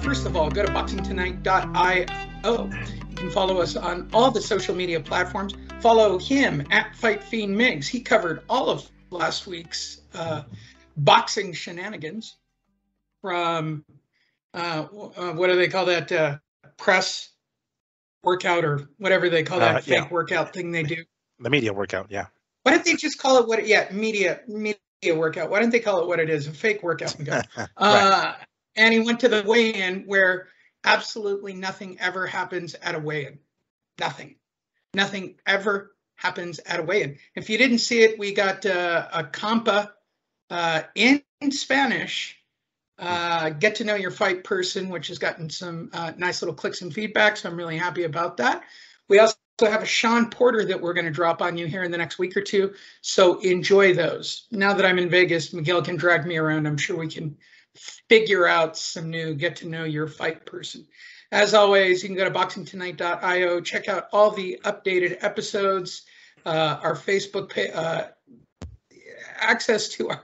First of all, go to boxingtonight.io. You can follow us on all the social media platforms. Follow him at Fight Fiend Migs. He covered all of last week's boxing shenanigans from what do they call that press workout or whatever they call that fake workout thing they do. The media workout, yeah. Why don't they just call it what? Media workout. Why don't they call it what it is? A fake workout. Right. And he went to the weigh-in where absolutely nothing ever happens at a weigh-in. Nothing ever happens at a weigh-in. If you didn't see it, we got a compa in Spanish. Get to know your fight person, which has gotten some nice little clicks and feedback. So I'm really happy about that. We also have a Sean Porter that we're going to drop on you here in the next week or two. So enjoy those. Now that I'm in Vegas, Miguel can drag me around. I'm sure we can figure out some new get to know your fight person. As always, you can go to boxingtonight.io, check out all the updated episodes, our Facebook page, access to our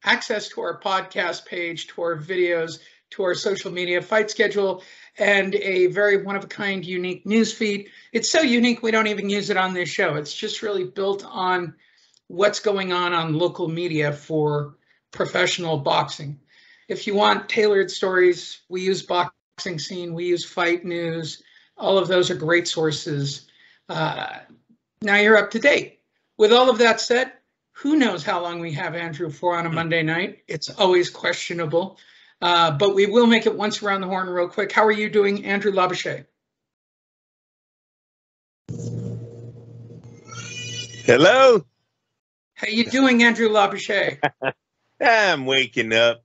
podcast page, to our videos, to our social media, fight schedule, and a very one-of-a-kind, unique news feed. It's so unique we don't even use it on this show. It's just really built on what's going on local media for professional boxing. If you want tailored stories, we use Boxing Scene, we use Fight News. All of those are great sources. Now you're up to date. With all of that said, who knows how long we have Andrew for on a Monday night? It's always questionable, but we will make it once around the horn real quick. How are you doing, Andrew Labouche? Hello. How you doing, Andrew Labouche? I'm waking up.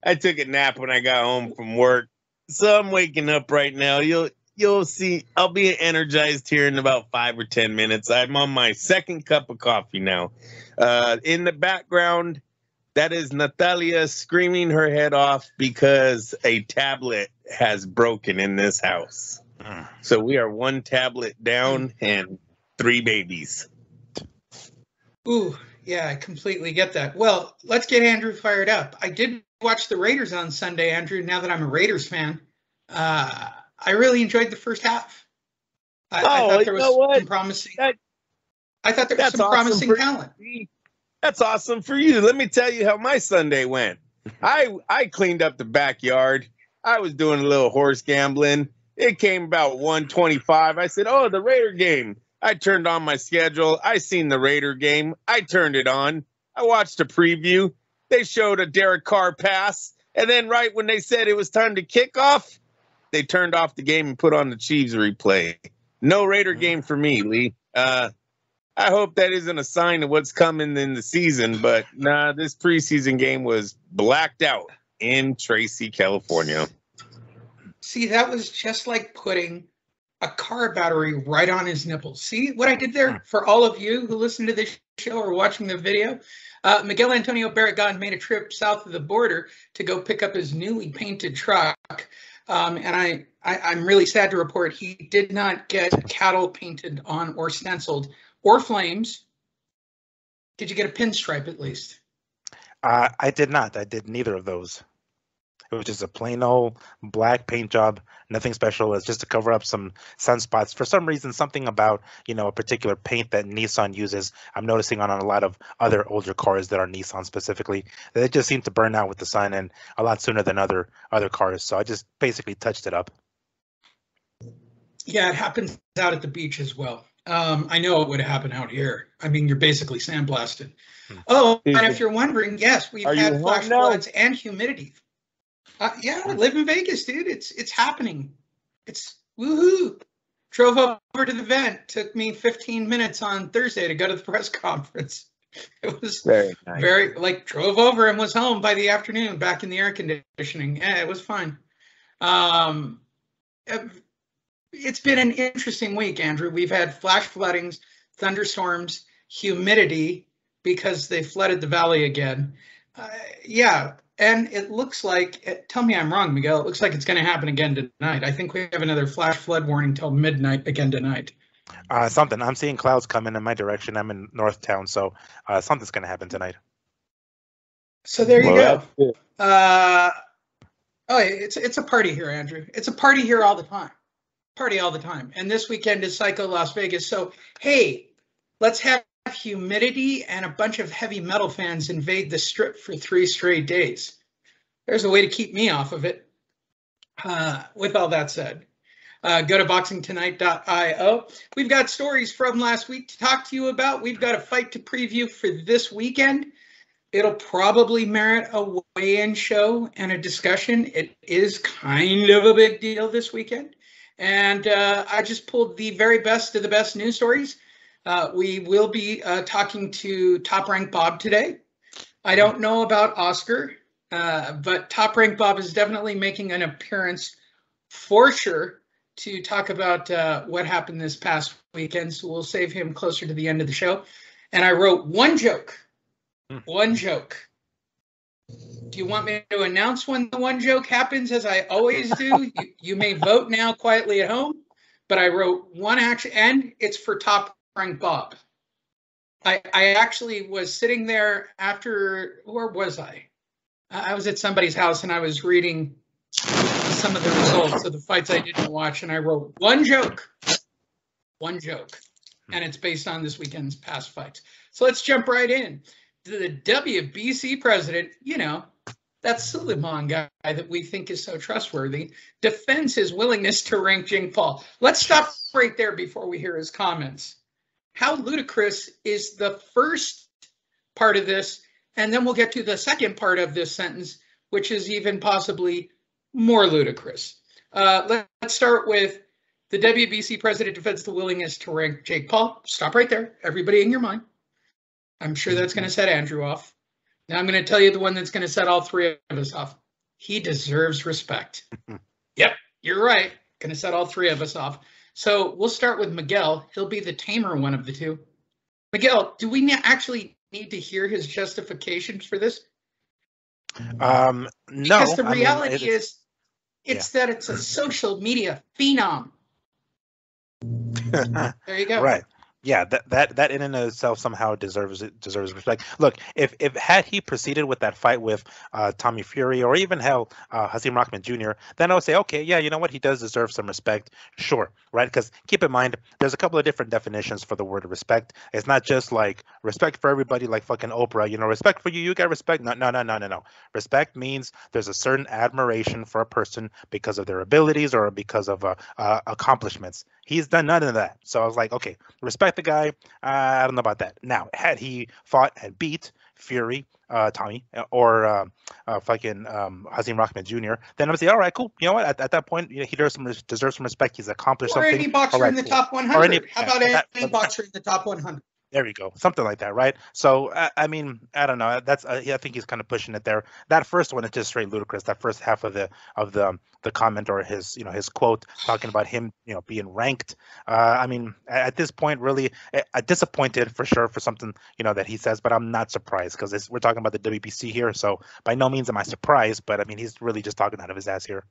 I took a nap when I got home from work, so I'm waking up right now. You'll see. I'll be energized here in about 5 or 10 minutes. I'm on my second cup of coffee now. In the background, that is Natalia screaming her head off because a tablet has broken in this house. So we are one tablet down and 3 babies. Ooh. Yeah, I completely get that. Well, let's get Andrew fired up. I did watch the Raiders on Sunday, Andrew, now that I'm a Raiders fan. I really enjoyed the first half. I thought there was some promising. I thought there was some promising talent. That's awesome for you. Let me tell you how my Sunday went. I cleaned up the backyard. I was doing a little horse gambling. It came about 1:25. I said, "Oh, the Raider game." I turned on my schedule. I seen the Raider game. I turned it on. I watched a preview. They showed a Derek Carr pass. And then right when they said it was time to kick off, they turned off the game and put on the Chiefs replay. No Raider game for me, Lee. I hope that isn't a sign of what's coming in the season. But nah, this preseason game was blacked out in Tracy, California. See, that was just like putting a car battery right on his nipples. See what I did there for all of you who listen to this show or watching the video? Miguel Antonio Barragan made a trip south of the border to go pick up his newly painted truck. And I'm really sad to report he did not get cattle painted on or stenciled or flames. Did you get a pinstripe at least? I did not. I did neither of those. It was just a plain old black paint job, nothing special. It's just to cover up some sunspots. For some reason, something about, a particular paint that Nissan uses, I'm noticing on a lot of other older cars that are Nissan specifically, they just seem to burn out with the sun and a lot sooner than other cars. So I just basically touched it up. Yeah, it happens out at the beach as well. I know it would happen out here. I mean, you're basically sandblasted. Oh, and if you're wondering, yes, we've had flash floods and humidity. Yeah, I live in Vegas, dude. It's happening. It's woohoo. Drove over to the vent. Took me 15 minutes on Thursday to go to the press conference. It was very nice. Drove over and was home by the afternoon, back in the air conditioning. Yeah, it was fine. It's been an interesting week, Andrew. We've had flash floodings, thunderstorms, humidity because they flooded the valley again. Yeah. And it looks like, tell me I'm wrong, Miguel, it looks like it's going to happen again tonight. I think we have another flash flood warning till midnight again tonight. Something. I'm seeing clouds coming in my direction. I'm in North Town, so something's going to happen tonight. So there you go. Oh, it's a party here, Andrew. It's a party here all the time. Party all the time. And this weekend is Psycho Las Vegas. So, hey, let's have humidity and a bunch of heavy metal fans invade the strip for 3 straight days. There's a way to keep me off of it. With all that said, go to boxingtonight.io. We've got stories from last week to talk to you about. We've got a fight to preview for this weekend. It'll probably merit a weigh-in show and a discussion. It is kind of a big deal this weekend. And I just pulled the very best of the best news stories. We will be talking to Top Rank Bob today. I don't know about Oscar, but Top Rank Bob is definitely making an appearance for sure to talk about what happened this past weekend. So we'll save him closer to the end of the show. And I wrote one joke. One joke. Do you want me to announce when the one joke happens, as I always do? You may vote now quietly at home, but I wrote one action, and it's for Top Rank Bob. I actually was sitting there after, where was I? I was at somebody's house, and I was reading some of the results of the fights I didn't watch, and I wrote one joke, and it's based on this weekend's past fights. So let's jump right in. The WBC president, you know, that Suleiman guy that we think is so trustworthy, defends his willingness to rank Jake Paul. Let's stop right there before we hear his comments. How ludicrous is the first part of this? And then we'll get to the second part of this sentence, which is even possibly more ludicrous. Let's start with the WBC president defends the willingness to rank Jake Paul. Stop right there, everybody in your mind. I'm sure that's going to set Andrew off. Now I'm going to tell you the one that's going to set all three of us off. He deserves respect. Yep, you're right. Going to set all three of us off. So we'll start with Miguel. He'll be the tamer one of the two. Miguel, do we actually need to hear his justifications for this? No. Because the reality is, that it's a social media phenom. There you go. Right. Yeah, that in and of itself somehow deserves respect. Look, if had he proceeded with that fight with Tommy Fury or even Hasim Rahman Jr., then I would say, okay, yeah, you know what, he does deserve some respect, sure, right? Because keep in mind, there's a couple of different definitions for the word respect. It's not just like respect for everybody, like fucking Oprah, you know, respect for you, you get respect. No. Respect means there's a certain admiration for a person because of their abilities or because of accomplishments. He's done none of that. So I was like, okay, respect the guy. I don't know about that. Now, had he fought and beat Fury, Tommy, or Hasim Rahman Jr., then I would say, all right, cool. You know what? At that point, you know, he deserves some respect. He's accomplished something. Or any boxer right, in the cool. top 100. How about any boxer in the top 100? There you go, something like that, right? So I mean, I don't know. That's I think he's kind of pushing it there. That first one is just straight ludicrous. That first half of the comment or his quote talking about him being ranked. I mean, at this point, really disappointed for sure for something that he says, but I'm not surprised because we're talking about the WBC here. So by no means am I surprised, but I mean he's really just talking out of his ass here.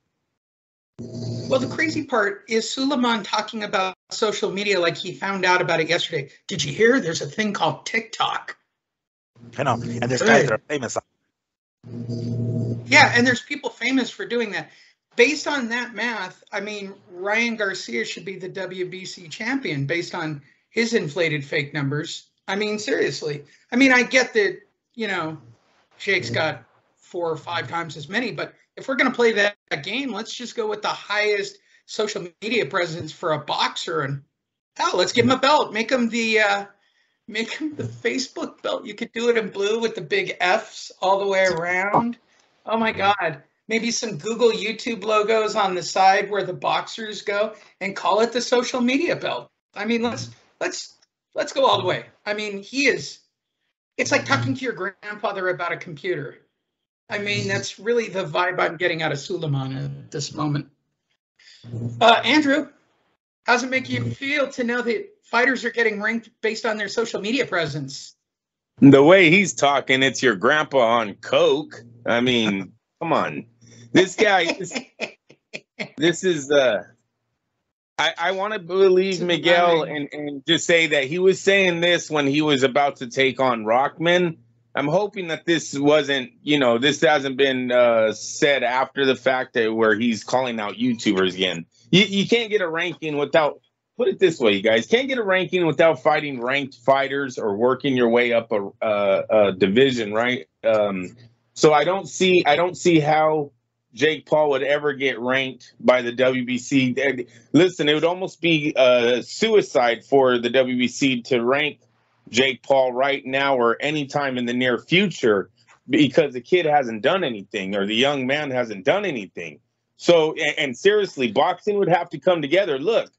Well, the crazy part is Suleiman talking about social media like he found out about it yesterday. Did you hear? There's a thing called TikTok. I know, and there's guys that are famous. Yeah, and there's people famous for doing that. Based on that math, I mean, Ryan Garcia should be the WBC champion based on his inflated fake numbers. I mean, seriously. I mean, I get that, Jake's got 4 or 5 times as many, but if we're going to play that game, let's just go with the highest social media presence for a boxer, and let's give him a belt. Make him the Facebook belt. You could do it in blue with the big Fs all the way around. Oh my God! Maybe some Google, YouTube logos on the side where the boxers go, and call it the social media belt. I mean, let's go all the way. I mean, it's like talking to your grandfather about a computer. I mean, that's really the vibe I'm getting out of Suleiman at this moment. Andrew, how's it make you feel to know that fighters are getting ranked based on their social media presence? The way he's talking, it's your grandpa on coke. I mean, come on. This guy, this is I want to believe Miguel and just say that he was saying this when he was about to take on Rahman. I'm hoping that this wasn't, this hasn't been said after the fact that where he's calling out YouTubers again. You can't get a ranking without, put it this way, you guys, can't get a ranking without fighting ranked fighters or working your way up a division, right? So I don't see how Jake Paul would ever get ranked by the WBC. Listen, it would almost be suicide for the WBC to rank Jake Paul right now or anytime in the near future because the kid hasn't done anything or the young man hasn't done anything. So, and seriously, boxing would have to come together. Look,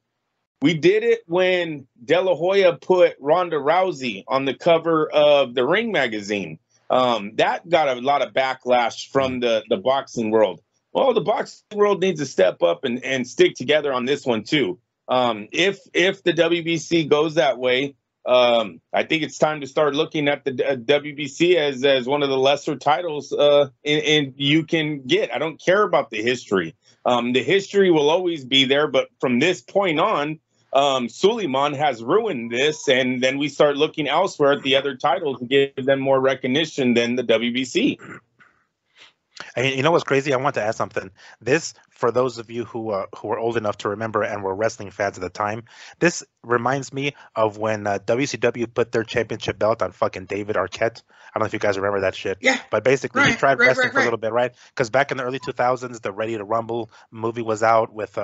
we did it when De La Hoya put Ronda Rousey on the cover of the Ring magazine. That got a lot of backlash from the boxing world. Well, the boxing world needs to step up and stick together on this one too. If the WBC goes that way, I think it's time to start looking at the WBC as one of the lesser titles in you can get. I don't care about the history. The history will always be there, but from this point on, Suleiman has ruined this, and then we start looking elsewhere at the other titles and give them more recognition than the WBC. And you know what's crazy? I want to add something. This, for those of you who were old enough to remember and were wrestling fans at the time, this reminds me of when WCW put their championship belt on fucking David Arquette. I don't know if you guys remember that shit. Yeah. But basically, he tried wrestling for a little bit, right? Because back in the early 2000s, the Ready to Rumble movie was out with,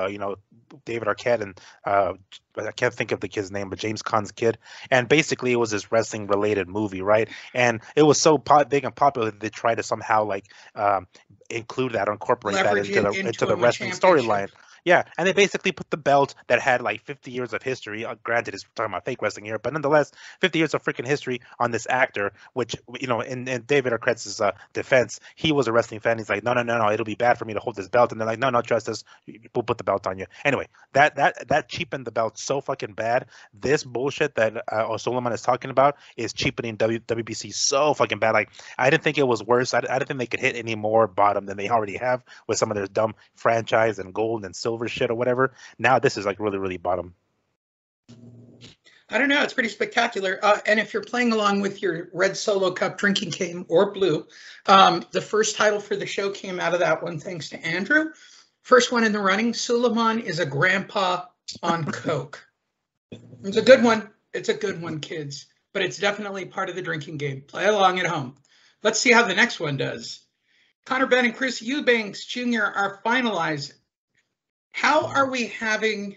David Arquette and I can't think of the kid's name, but James Caan's kid. And basically, it was this wrestling-related movie, right? And it was so big and popular that they tried to somehow include that or incorporate that into the wrestling storyline. Yeah, and they basically put the belt that had like 50 years of history. Granted, it's talking about fake wrestling here, but nonetheless, 50 years of freaking history on this actor. Which in David Arquette's defense, he was a wrestling fan. He's like, no, it'll be bad for me to hold this belt, and they're like, no, trust us, we'll put the belt on you. Anyway, that cheapened the belt so fucking bad. This bullshit that Suleiman is talking about is cheapening WBC so fucking bad. Like, I didn't think it was worse. I didn't think they could hit any more bottom than they already have with some of their dumb franchise and gold and silver shit or whatever. Now this is like really, really bottom. I don't know. It's pretty spectacular. And if you're playing along with your red Solo Cup drinking game or blue, the first title for the show came out of that one, thanks to Andrew. First one in the running. Suleiman is a grandpa on coke. It's a good one. It's a good one, kids. But it's definitely part of the drinking game. Play along at home. Let's see how the next one does. Conor Benn and Chris Eubanks Jr. are finalized. How are we having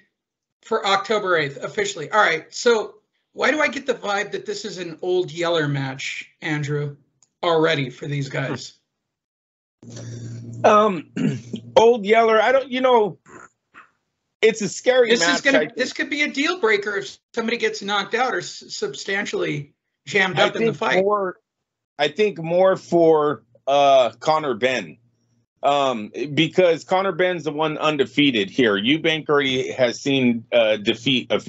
for October 8th officially? All right, so why do I get the vibe that this is an Old Yeller match, Andrew, already for these guys? Old Yeller, I don't, it's a scary match. This could be a deal breaker if somebody gets knocked out or substantially jammed up in the fight. I think more for Conor Benn. Because Conor Benn's the one undefeated here. Eubank already has seen defeat of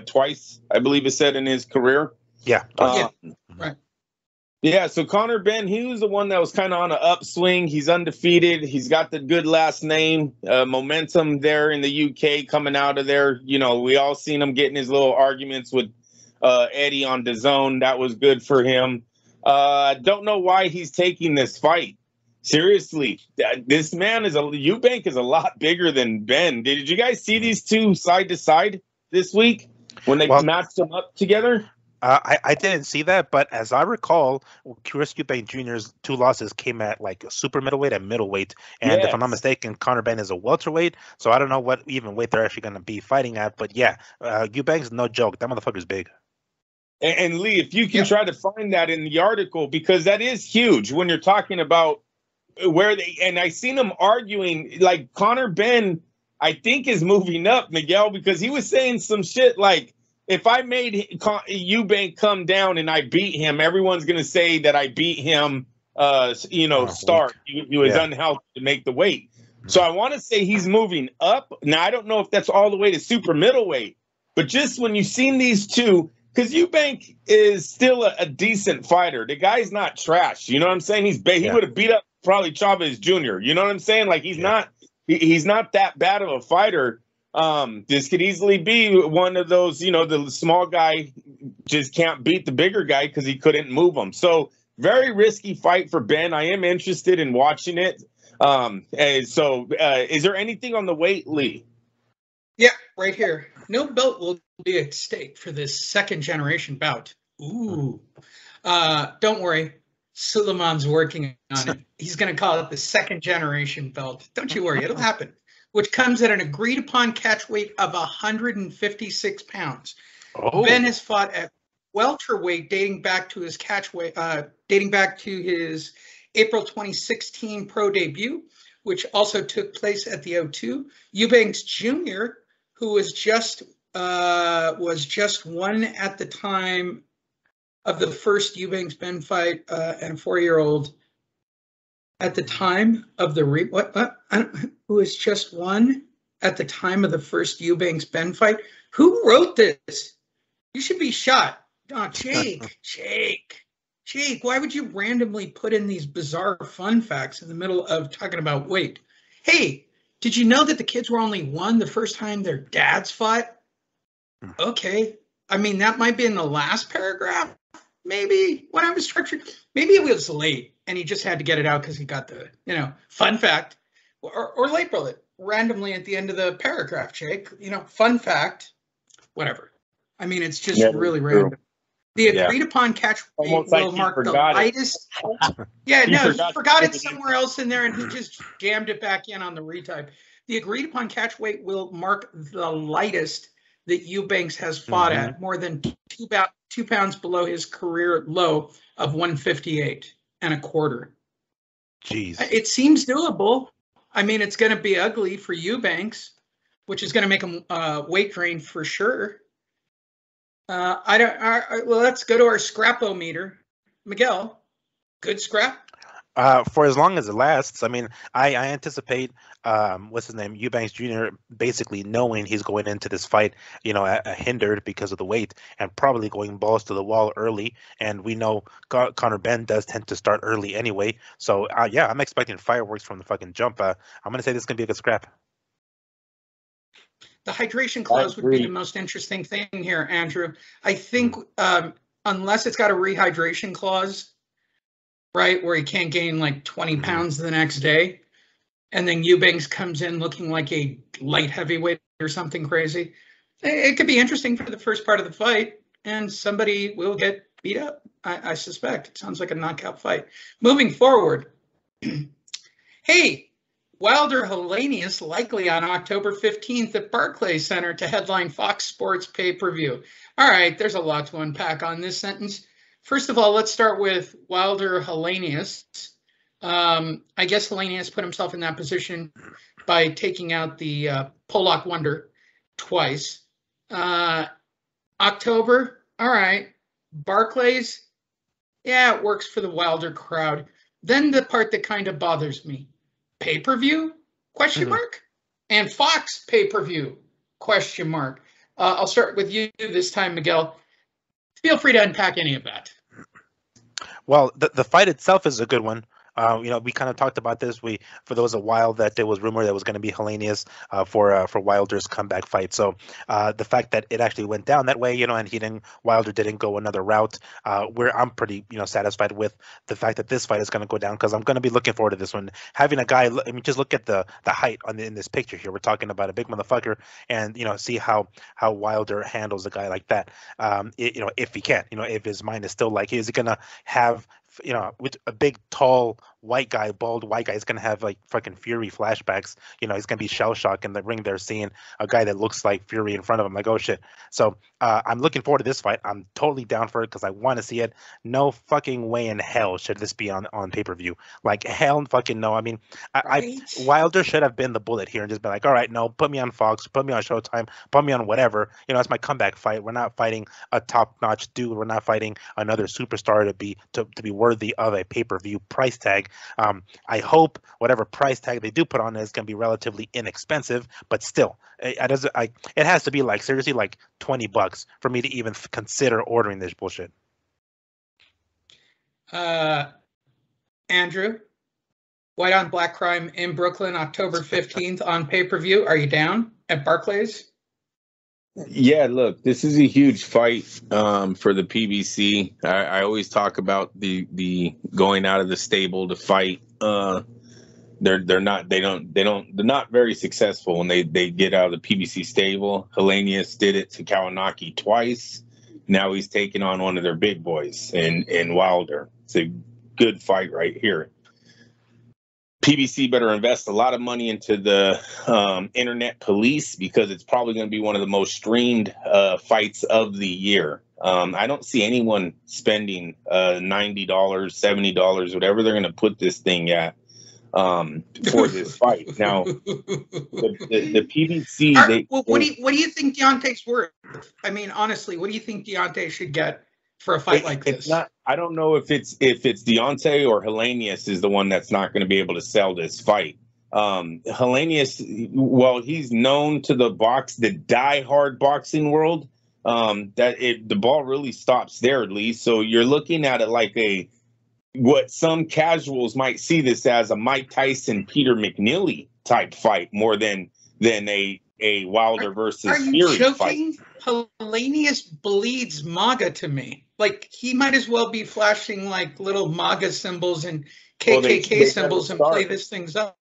twice, I believe it said in his career. Yeah. Right. Yeah, so Conor Benn, he was the one that was kind of on an upswing. He's undefeated. He's got the good last name, momentum there in the UK coming out of there. We all seen him getting his little arguments with Eddie on DAZN. That was good for him. Don't know why he's taking this fight. Seriously, this man Eubank is a lot bigger than Ben. Did you guys see these two side to side this week when they matched them up together? I didn't see that, but as I recall, Chris Eubank Jr.'s two losses came at like super middleweight and middleweight. And if I'm not mistaken, Conor Benn is a welterweight. So I don't know what even weight they're actually going to be fighting at. But yeah, Eubank's no joke. That motherfucker's big. And Lee, if you can try to find that in the article, because that is huge when you're talking about and I seen him arguing, like Conor Benn, I think is moving up, Miguel, because he was saying some shit like, if I made Eubank come down and I beat him, everyone's going to say that I beat him, start. He was unhealthy to make the weight. So I want to say he's moving up. Now, I don't know if that's all the way to super middleweight, but just when you've seen these two, because Eubank is still a decent fighter. The guy's not trash. You know what I'm saying? He would have beat up probably Chavez Jr. You know what I'm saying? Like he's not that bad of a fighter. This could easily be one of those, the small guy just can't beat the bigger guy because he couldn't move him. So Very risky fight for Ben. I am interested in watching it. Is there anything on the weight, Lee? Yeah, right here. No belt will be at stake for this second generation bout. Ooh. Don't worry. Suleiman's working on it. He's going to call it the second generation belt. Don't you worry. It'll happen. Which comes at an agreed upon catch weight of 156 pounds. Oh. Ben has fought at welterweight dating back to his April 2016 pro debut, which also took place at the O2. Eubanks Jr., who was just one at the time of the first Eubanks Ben fight, and a 4-year-old at the time of the who was just one at the time of the first Eubanks Ben fight. Who wrote this? You should be shot. Oh, Jake, why would you randomly put in these bizarre fun facts in the middle of talking about weight? Hey, did you know that the kids were only one the first time their dads fought? Okay. I mean, that might be in the last paragraph, maybe, when I was structured. Maybe it was late and he just had to get it out because he got the, fun fact. Or label it randomly at the end of the paragraph, Jake. Fun fact, whatever. I mean, it's just really random. The agreed upon catch weight will mark the lightest. Yeah, no, he forgot it somewhere else in there and he just jammed it back in on the retype. The agreed upon catch weight will mark the lightest that Eubanks has fought at, more than 2 pounds below his career low of 158 and a quarter. Jeez. It seems doable. I mean, it's going to be ugly for Eubanks, which is going to make him weight drain for sure. Let's go to our scrapometer. Miguel, good scrap? For as long as it lasts. I mean, I anticipate, what's his name, Eubanks Jr. basically knowing he's going into this fight, hindered because of the weight and probably going balls to the wall early. And we know Conor Benn does tend to start early anyway. So, yeah, I'm expecting fireworks from the fucking jump. I'm going to say this is going to be a good scrap. The hydration clause would be the most interesting thing here, Andrew. I think unless it's got a rehydration clause, right, where he can't gain like 20 pounds the next day, and then Eubanks comes in looking like a light heavyweight or something crazy, it could be interesting for the first part of the fight, and somebody will get beat up, I suspect. It sounds like a knockout fight. Moving forward, hey, Wilder Hellenius likely on October 15th at Barclays Center to headline Fox Sports pay-per-view. All right, there's a lot to unpack on this sentence. First of all, let's start with Wilder Hellenius. I guess Hellenius put himself in that position by taking out the Polak Wonder twice. October, all right. Barclays, yeah, it works for the Wilder crowd. Then the part that kind of bothers me. Pay-per-view? Question mark? And Fox pay-per-view? Question mark. I'll start with you this time, Miguel. Feel free to unpack any of that. Well, the fight itself is a good one. We kind of talked about this. For those a while that there was rumor that was going to be Hellenius for Wilder's comeback fight. So the fact that it actually went down that way, and Wilder didn't go another route, I'm pretty satisfied with the fact that this fight is going to go down, because I'm going to be looking forward to this one. Having a guy, I mean, just look at the height in this picture here. We're talking about a big motherfucker, and see how Wilder handles a guy like that. If he can, if his mind is still like, is he going to have, with a big, tall, bald white guy, he's going to have like fucking Fury flashbacks. He's going to be shell shocked in the ring there, seeing a guy that looks like Fury in front of him. Like, oh shit. So I'm looking forward to this fight. I'm totally down for it because I want to see it. No fucking way in hell should this be on pay-per-view. Like, hell fucking no. I mean, Wilder should have been the bullet here and just been like, all right, no, put me on Fox, put me on Showtime, put me on whatever. It's my comeback fight. We're not fighting a top-notch dude. We're not fighting another superstar to be worthy of a pay-per-view price tag. I hope whatever price tag they do put on is going to be relatively inexpensive, but still, it has to be like, seriously, like $20 for me to even consider ordering this bullshit. Andrew, White on Black Crime in Brooklyn, October 15th on pay-per-view. Are you down at Barclays? Yeah, look, this is a huge fight for the PBC. I always talk about the going out of the stable to fight. They're not very successful when they get out of the PBC stable. Hellenius did it to Kawanaki twice. Now he's taking on one of their big boys in Wilder. It's a good fight right here. PBC better invest a lot of money into the internet police, because it's probably going to be one of the most streamed fights of the year. I don't see anyone spending $90, $70, whatever they're going to put this thing at for this fight. Now, the PBC. What do you think Deontay's worth? I mean, honestly, what do you think Deontay should get for a fight like this? I don't know if it's Deontay or Hellenius is the one that's not going to be able to sell this fight. Hellenius, well, he's known to the die-hard boxing world. The ball really stops there, at least. So you're looking at it like what some casuals might see this as a Mike Tyson, Peter McNeely type fight, more than a Wilder versus Fury fight. Hellenius bleeds MAGA to me. Like, he might as well be flashing like little MAGA symbols and KKK symbols and play this things up.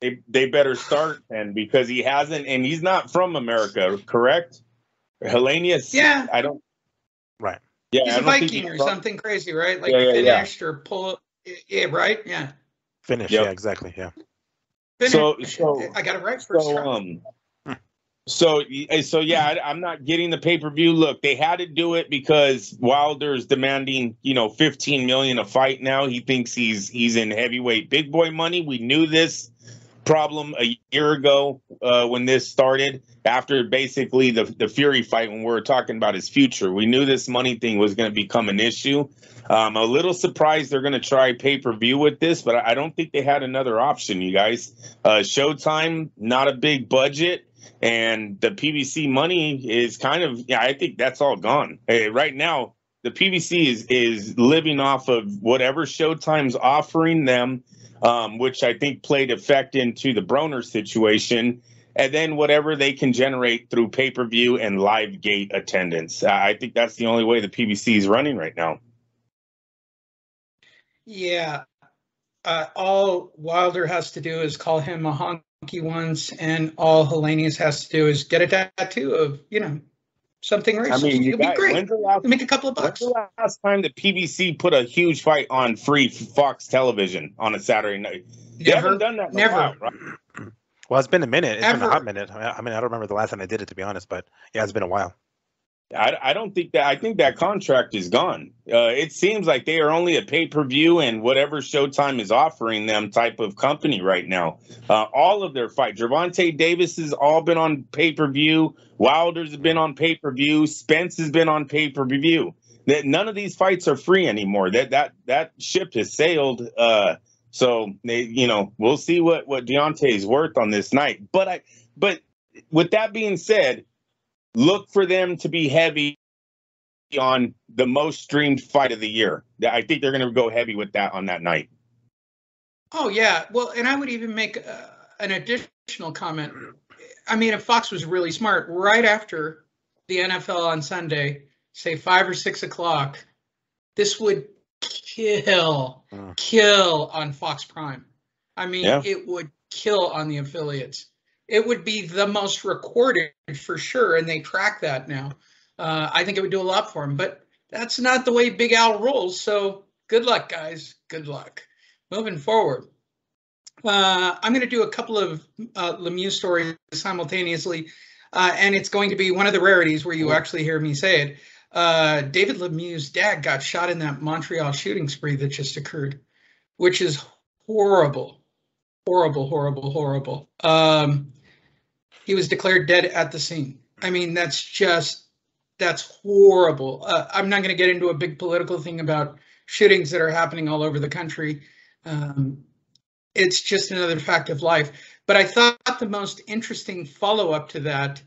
They better start then, because he hasn't, and he's not from America, correct? Hellenius, yeah, I don't. Right. Yeah, he's a Viking or something crazy, right? Like finished or pull. Yeah, right. Yeah. Finish. Yep. Yeah, exactly. Yeah. Finish. So I got it right first time. So yeah, I'm not getting the pay-per-view. Look, they had to do it because Wilder's demanding, $15 million a fight now. He thinks he's in heavyweight big boy money. We knew this problem a year ago when this started, after basically the Fury fight, when we were talking about his future. We knew this money thing was going to become an issue. I'm a little surprised they're going to try pay-per-view with this, but I don't think they had another option, you guys. Showtime, not a big budget. And the PBC money is kind of, I think that's all gone. Right now, the PBC is living off of whatever Showtime's offering them, which I think played effect into the Broner situation, and then whatever they can generate through pay-per-view and live gate attendance. I think that's the only way the PBC is running right now. Yeah. All Wilder has to do is call him a honky once, and all Hellenius has to do is get a tattoo of, something racist. I mean, it'll be great. Make a couple of bucks. When's the last time the PBC put a huge fight on free Fox television on a Saturday night? They haven't done that in a while, right? Well, it's been a minute. It's been a hot minute. I mean, I don't remember the last time I did it, to be honest, but yeah, it's been a while. I don't think that. I think that contract is gone. It seems like they are only a pay-per-view and whatever Showtime is offering them type of company right now. All of their fights, Gervonta Davis has all been on pay-per-view. Wilder's been on pay-per-view. Spence has been on pay-per-view. That none of these fights are free anymore. That ship has sailed. So we'll see what Deontay is worth on this night. But with that being said, look for them to be heavy on the most streamed fight of the year. I think they're going to go heavy with that on that night. Oh, yeah. Well, and I would even make an additional comment. I mean, if Fox was really smart, right after the NFL on Sunday, say 5 or 6 o'clock, this would kill on Fox Prime. I mean, It would kill on the affiliates. It would be the most recorded for sure, and they track that now. I think it would do a lot for him, but that's not the way Big Al rolls. So good luck, guys. Good luck. Moving forward. I'm going to do a couple of Lemieux stories simultaneously, and it's going to be one of the rarities where you actually hear me say it. David Lemieux's dad got shot in that Montreal shooting spree that just occurred, which is horrible. Horrible. He was declared dead at the scene. I mean, that's horrible. I'm not going to get into a big political thing about shootings that are happening all over the country. It's just another fact of life. But I thought the most interesting follow-up to that,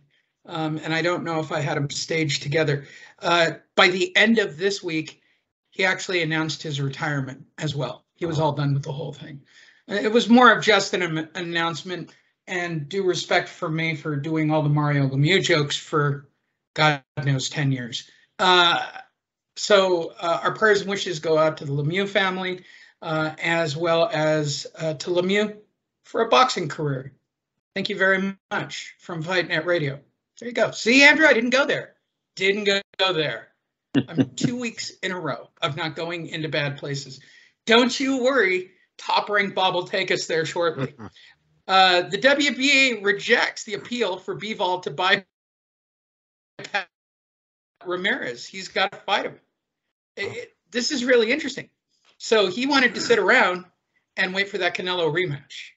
and I don't know if I had them staged together, by the end of this week, he actually announced his retirement as well. He was all done with the whole thing. It was more of just an announcement and due respect for me for doing all the Mario Lemieux jokes for God knows 10 years. So our prayers and wishes go out to the Lemieux family, as well as to Lemieux for a boxing career. Thank you very much from Fight Net Radio. There you go. See, Andrew, I didn't go there. Didn't go there. I'm 2 weeks in a row of not going into bad places. Don't you worry. Top Rank Bob will take us there shortly. The WBA rejects the appeal for Bivol to buy Ramirez. He's got to fight him. This is really interesting. So he wanted to sit around and wait for that Canelo rematch.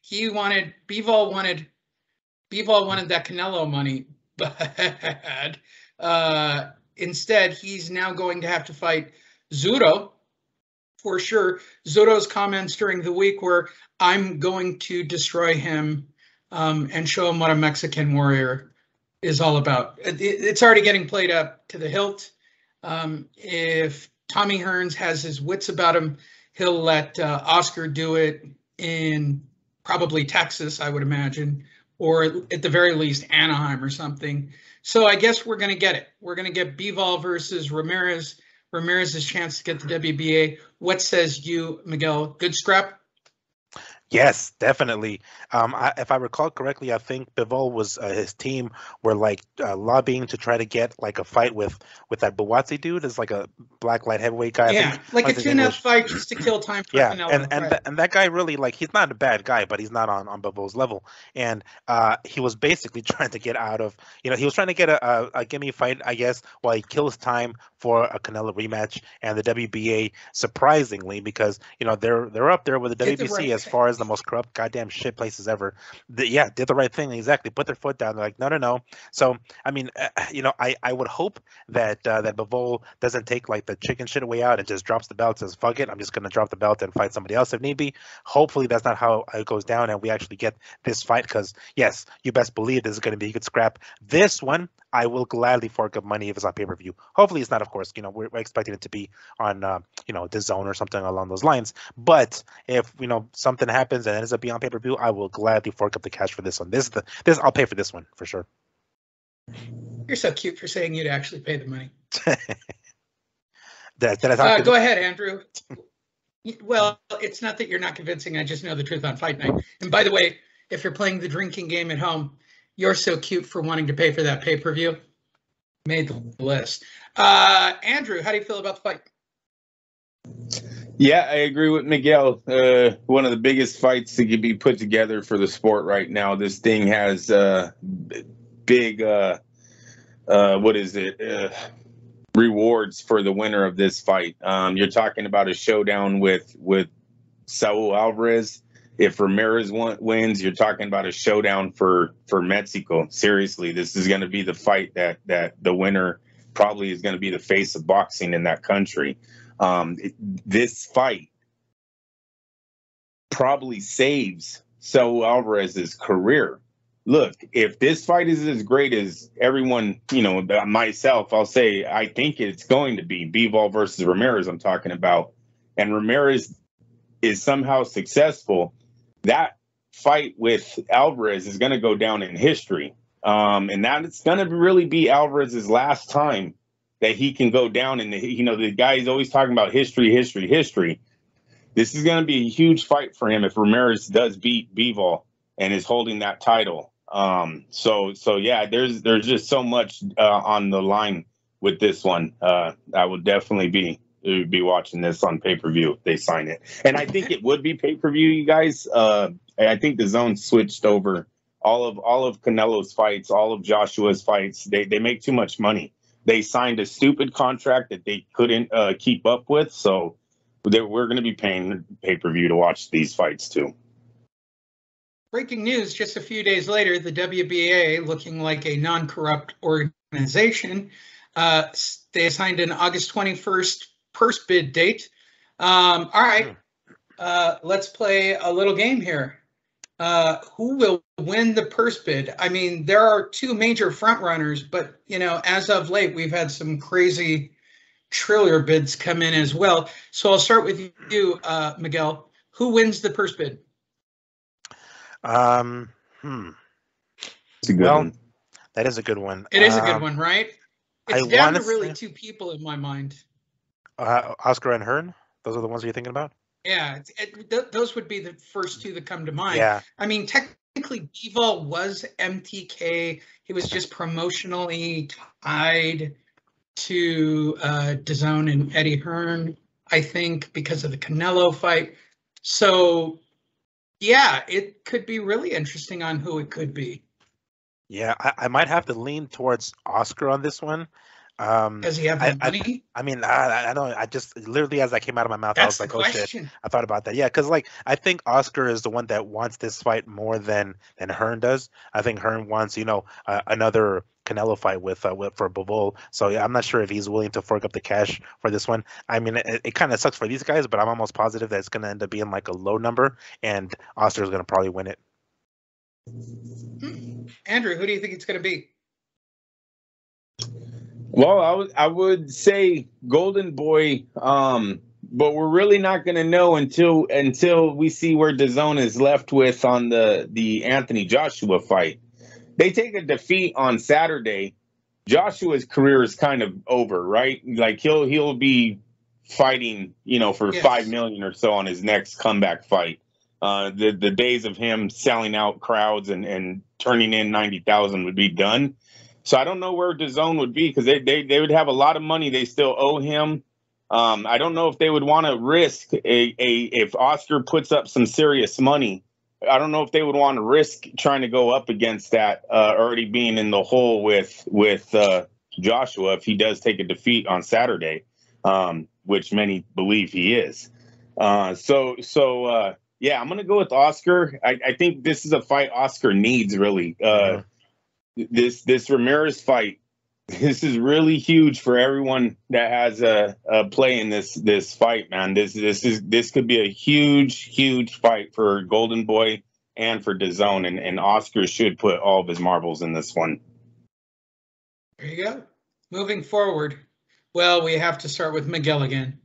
Bivol wanted that Canelo money bad. Instead, he's now going to have to fight Zuro for sure. Zuro's comments during the week were, "I'm going to destroy him and show him what a Mexican warrior is all about." It's already getting played up to the hilt. If Tommy Hearns has his wits about him, he'll let Oscar do it in probably Texas, I would imagine, or at the very least Anaheim or something. So I guess we're going to get it. We're going to get Bivol versus Ramirez. Ramirez's chance to get the WBA. What says you, Miguel? Good scrap? Yes, definitely. If I recall correctly, I think Bivol was his team were like lobbying to try to get like a fight with that Buatsi dude, is like a black light heavyweight guy. Yeah, I think, like a tune-up fight just to kill time for Canelo. And that guy really, like, he's not a bad guy, but he's not on Bivol's level. And he was basically trying to get out of, he was trying to get a gimme fight, I guess, while he kills time for a Canelo rematch. And the WBA, surprisingly, because they're up there with the WBC as far as the most corrupt goddamn shit places ever. Did the right thing, exactly. Put their foot down. They're like, no. So I mean, I would hope that that Bivol doesn't take like the chicken shit way out and just drops the belt, says fuck it, I'm just gonna drop the belt and fight somebody else if need be. Hopefully that's not how it goes down, and we actually get this fight, because yes, you best believe this is gonna be a good scrap. This one, I will gladly fork up money if it's on pay-per-view. Hopefully it's not, of course. We're expecting it to be on DAZN or something along those lines. But if something happens and it ends up being on pay-per-view, I will gladly fork up the cash for this one. This I'll pay for this one for sure. You're so cute for saying you'd actually pay the money. Did I talk go ahead, Andrew. Well, it's not that you're not convincing. I just know the truth on Fight Night. And by the way, if you're playing the drinking game at home, you're so cute for wanting to pay for that pay-per-view. Made the list. Andrew, how do you feel about the fight? Yeah, I agree with Miguel. One of the biggest fights that could be put together for the sport right now. This thing has big, rewards for the winner of this fight. You're talking about a showdown with Saul Alvarez. If Ramirez wins, you're talking about a showdown for Mexico. Seriously, this is going to be the fight that the winner probably is going to be the face of boxing in that country. This fight probably saves Saul Alvarez's career. Look, if this fight is as great as everyone, myself, I'll say I think it's going to be Bivol versus Ramirez I'm talking about, and Ramirez is somehow successful, that fight with Alvarez is going to go down in history. And that's going to really be Alvarez's last time that he can go down. And, the guy is always talking about history. This is going to be a huge fight for him if Ramirez does beat Bivol and is holding that title. So yeah, there's just so much on the line with this one. I will definitely be watching this on pay-per-view if they sign it. And I think it would be pay-per-view, you guys. I think DAZN switched over all of Canelo's fights, all of Joshua's fights. They make too much money. They signed a stupid contract that they couldn't keep up with. So we're going to be paying pay-per-view to watch these fights too. Breaking news, just a few days later, the WBA, looking like a non-corrupt organization, they assigned an August 21st purse bid date. All right, let's play a little game here. Who will win the purse bid? I mean, there are two major front runners, but as of late, we've had some crazy Triller bids come in as well. So I'll start with you, Miguel. Who wins the purse bid? It's a good Well, one. that is a good one. It is a good one, right? It's I down to wanna really say- two people in my mind. Oscar and Hearn. Those are the ones you're thinking about. Yeah, those would be the first two that come to mind. Yeah. I mean, technically, Bivol was MTK. He was just promotionally tied to DAZN and Eddie Hearn, I think, because of the Canelo fight. So, yeah, it could be really interesting on who it could be. Yeah, I might have to lean towards Oscar on this one. Does he have that money? I mean, I don't. I just literally as I came out of my mouth, I was That's like, the "Oh shit!" question. I thought about that. Yeah, because like I think Oscar is the one that wants this fight more than Hearn does. I think Hearn wants, another Canelo fight with for Bivol. So yeah, I'm not sure if he's willing to fork up the cash for this one. I mean, it kind of sucks for these guys, but I'm almost positive that it's going to end up being like a low number, and Oscar's going to probably win it. Andrew, who do you think it's going to be? Well, I would say Golden Boy, but we're really not going to know until we see where DAZN is left with on the Anthony Joshua fight. They take a defeat on Saturday. Joshua's career is kind of over, right? Like he'll be fighting, for Yes. 5 million or so on his next comeback fight. The days of him selling out crowds and turning in 90,000 would be done. So I don't know where DAZN would be because they would have a lot of money they still owe him. I don't know if they would want to risk if Oscar puts up some serious money. I don't know if they would want to risk trying to go up against that already being in the hole with Joshua if he does take a defeat on Saturday, which many believe he is. Yeah, I'm gonna go with Oscar. I think this is a fight Oscar needs really. This Ramirez fight, this is really huge for everyone that has a play in this fight, man. This could be a huge fight for Golden Boy and for DAZN, and Oscar should put all of his marbles in this one. There you go. Moving forward, well, we have to start with Miguel again.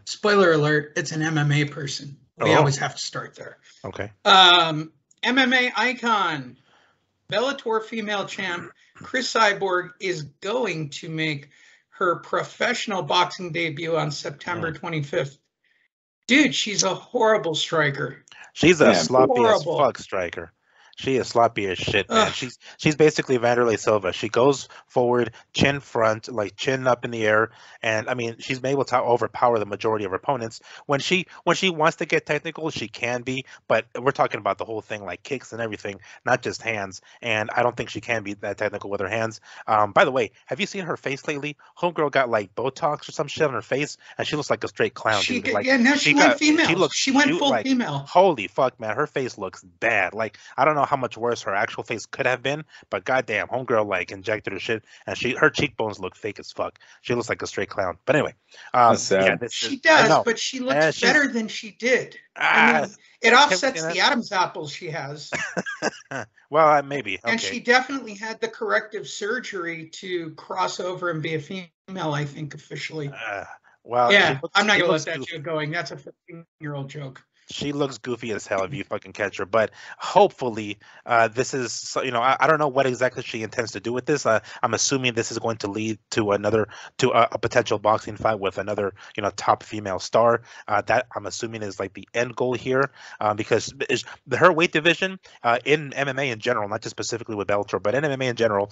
Spoiler alert, it's an MMA person. We always have to start there. Okay. MMA icon, Bellator female champ, Chris Cyborg is going to make her professional boxing debut on September 25th. Dude, she's a horrible striker. She's a sloppy as fuck striker. She is sloppy as shit, man. She's basically Vanderlei Silva. She goes forward, chin front, like chin up in the air, and I mean she's been able to overpower the majority of her opponents. When she wants to get technical, she can be, but we're talking about the whole thing, like kicks and everything, not just hands. And I don't think she can be that technical with her hands. By the way, have you seen her face lately? Homegirl got like Botox or some shit on her face, and she looks like a straight clown. She went female. She went full female. Holy fuck, man, her face looks bad. Like I don't know how much worse her actual face could have been, but goddamn, homegirl like injected her shit, and her cheekbones look fake as fuck. She looks like a straight clown. But anyway, she does, but she looks better than she did. I mean, it offsets the Adam's apples she has. Well, maybe. Okay. And she definitely had the corrective surgery to cross over and be a female, I think, officially. Well, yeah, I'm not gonna let that joke going. That's a 15-year-old joke. She looks goofy as hell if you fucking catch her, but hopefully this is, I don't know what exactly she intends to do with this. I'm assuming this is going to lead to a potential boxing fight with another, top female star. That I'm assuming is like the end goal here, because her weight division in MMA in general, not just specifically with Bellator, but in MMA in general,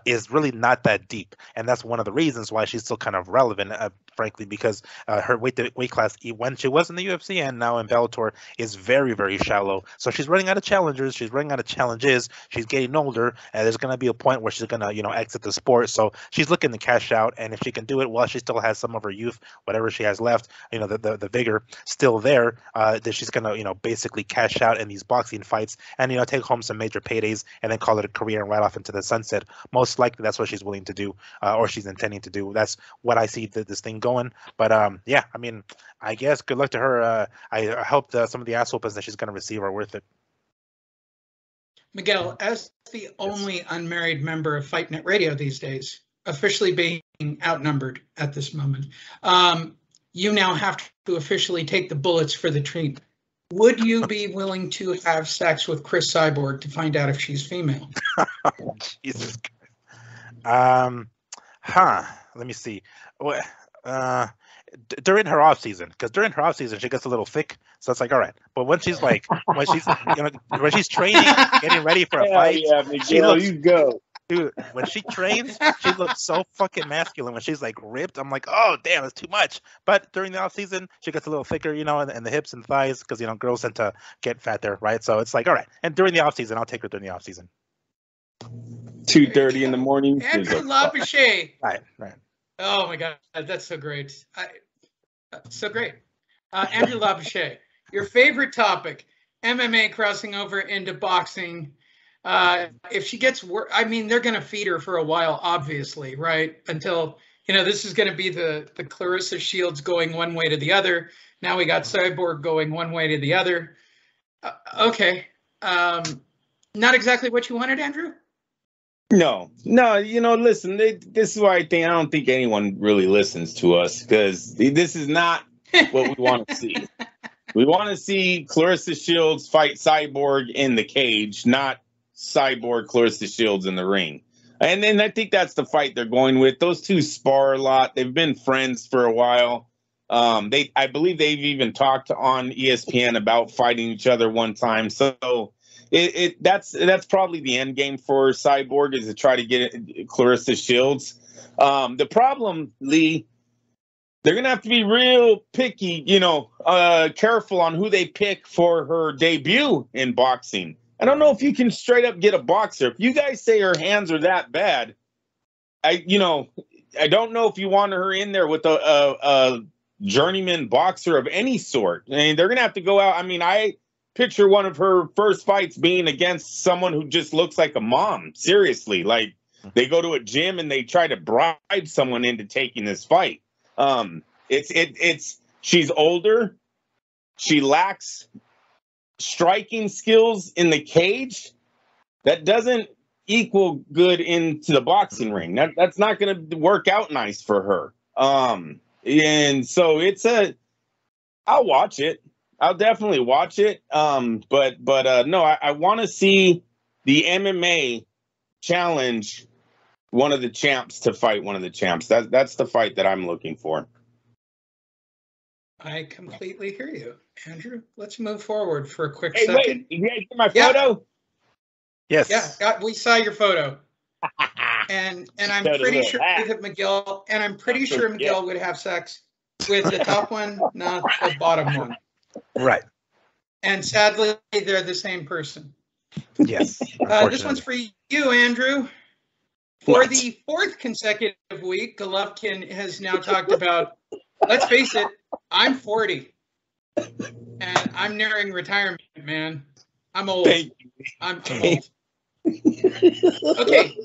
is really not that deep, and that's one of the reasons why she's still kind of relevant, frankly, because her weight class when she was in the UFC and now in Bellator is very, very shallow. So she's running out of challengers. She's running out of challenges. She's getting older, and there's going to be a point where she's going to, exit the sport. So she's looking to cash out, and if she can do it while she still has some of her youth, whatever she has left, the vigor still there, that she's going to, basically cash out in these boxing fights and, take home some major paydays and then call it a career and ride off into the sunset. Most likely that's what she's willing to do, or she's intending to do. That's what I see this thing going. But yeah, I mean, I guess good luck to her. I hope some of the ass whoopings that she's going to receive are worth it. Miguel, as the only unmarried member of Fight Net Radio these days, officially being outnumbered at this moment, you now have to officially take the bullets for the team. Would you be willing to have sex with Chris Cyborg to find out if she's female? Jesus Christ. Let me see. During her off season, because during her off season she gets a little thick, so it's like all right. But when she's like, when she's training, getting ready for a fight, she looks. You go. Dude, when she trains, she looks so fucking masculine. When she's like ripped, I'm like, oh damn, it's too much. But during the off season, she gets a little thicker, in the hips and thighs, because girls tend to get fat there, right? So it's like, all right. And during the off season, I'll take her during the off season. 2:30 in the morning. Andrew Labouche. Right. Oh my God, that's so great. So great. Andrew Labouche, your favorite topic, MMA crossing over into boxing. If she gets I mean, they're going to feed her for a while, obviously, right? Until, this is going to be the Clarissa Shields going one way to the other. Now we got Cyborg going one way to the other. Okay. Not exactly what you wanted, Andrew? No, listen, this is why I don't think anyone really listens to us, because this is not what we want to see. We want to see Clarissa Shields fight Cyborg in the cage, not Cyborg Clarissa Shields in the ring. And then I think that's the fight they're going with. Those two spar a lot. They've been friends for a while. I believe they've even talked on ESPN about fighting each other one time. So that's probably the end game for Cyborg, is to try to get Clarissa Shields. The problem, Lee, they're going to have to be real picky, careful on who they pick for her debut in boxing. I don't know if you can straight up get a boxer. If you guys say her hands are that bad, I don't know if you want her in there with a journeyman boxer of any sort. I mean, they're going to have to go out. I mean, I picture one of her first fights being against someone who just looks like a mom. Seriously, like they go to a gym and they try to bribe someone into taking this fight. She's older. She lacks striking skills in the cage. That doesn't equal good into the boxing ring. That's not going to work out nice for her. And so I'll watch it. I'll definitely watch it. But no, I want to see the MMA challenge one of the champs to fight one of the champs. That's the fight that I'm looking for. I completely hear you, Andrew. Let's move forward for a quick second. Wait, you guys get my photo? Yes. Yeah, we saw your photo. and I'm pretty sure McGill, and I'm pretty sure McGill would have sex with the top one, not the bottom one. Right. And sadly, they're the same person. Yes. This one's for you, Andrew. For the fourth consecutive week, Golovkin has now talked about, let's face it, I'm 40. And I'm nearing retirement, man. I'm old. I'm old. Okay.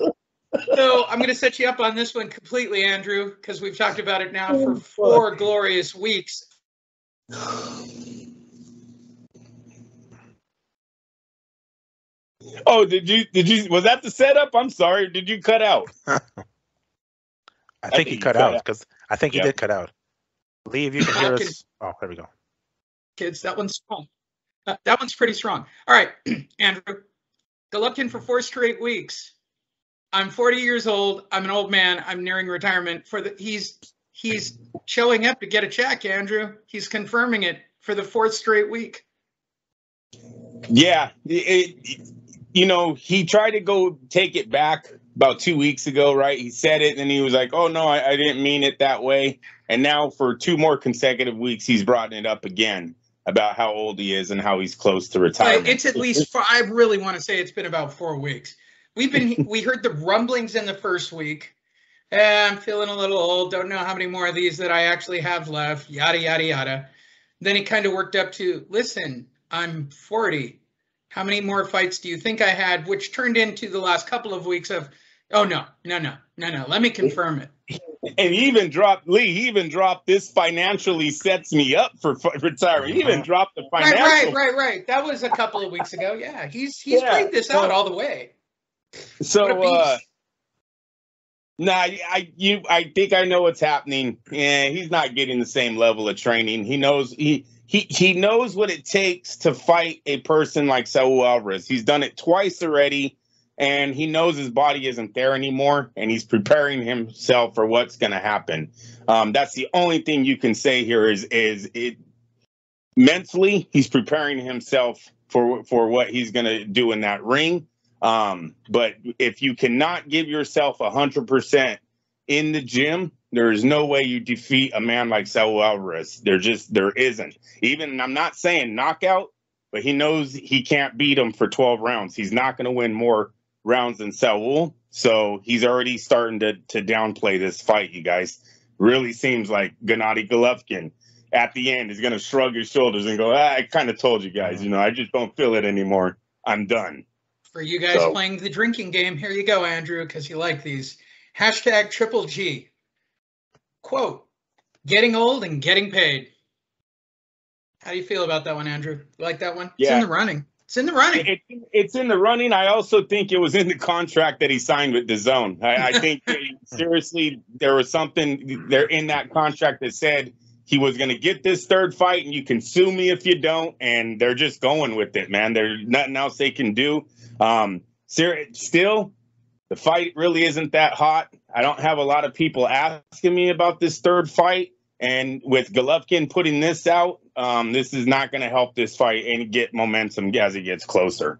So I'm going to set you up on this one completely, Andrew, because we've talked about it now for 4 glorious weeks. Oh, did you, was that the setup? I'm sorry. Did you cut out? I think he cut out, because I think he did cut out. Lee, if you can hear us. Oh, there we go. Kids, that one's strong. That one's pretty strong. All right, Andrew. Golovkin for 4 straight weeks. I'm 40 years old. I'm an old man. I'm nearing retirement. He's showing up to get a check, Andrew. He's confirming it for the 4th straight week. Yeah, he tried to go take it back about 2 weeks ago, right? He said it, and he was like, "Oh no, I didn't mean it that way." And now for 2 more consecutive weeks, he's brought it up again about how old he is and how he's close to retirement. It's at least, I really want to say it's been about 4 weeks. We heard the rumblings in the first week. I'm feeling a little old. Don't know how many more of these that I actually have left. Yada, yada, yada. Then he kind of worked up to, listen, I'm 40. How many more fights do you think I had? Which turned into the last couple of weeks of, oh, no. Let me confirm it. And he even dropped, Lee, this financially sets me up for retirement. He even dropped the financial. Right. That was a couple of weeks ago. Yeah, he's played this out all the way. So, I think I know what's happening. Yeah, he's not getting the same level of training. He knows he he knows what it takes to fight a person like Saul Alvarez. He's done it twice already, and he knows his body isn't there anymore, and he's preparing himself for what's going to happen. That's the only thing you can say here is it mentally he's preparing himself for what he's going to do in that ring. But if you cannot give yourself 100% in the gym, there is no way you defeat a man like Saul Alvarez. There isn't. Even, I'm not saying knockout, but he knows he can't beat him for 12 rounds. He's not going to win more rounds than Saul. So he's already starting to downplay this fight, you guys. Really seems like Gennady Golovkin at the end is going to shrug his shoulders and go, I kind of told you guys, I just don't feel it anymore. I'm done. For you guys playing the drinking game, here you go, Andrew, because you like these. Hashtag Triple G. Quote, getting old and getting paid. How do you feel about that one, Andrew? You like that one? Yeah. It's in the running. It's in the running. It's in the running. I also think it was in the contract that he signed with DAZN. I think seriously, there was something there in that contract that said he was going to get this third fight and you can sue me if you don't. And they're just going with it, man. There's nothing else they can do. Still, the fight really isn't that hot. I don't have a lot of people asking me about this third fight. And with Golovkin putting this out, this is not going to help this fight and get momentum as it gets closer.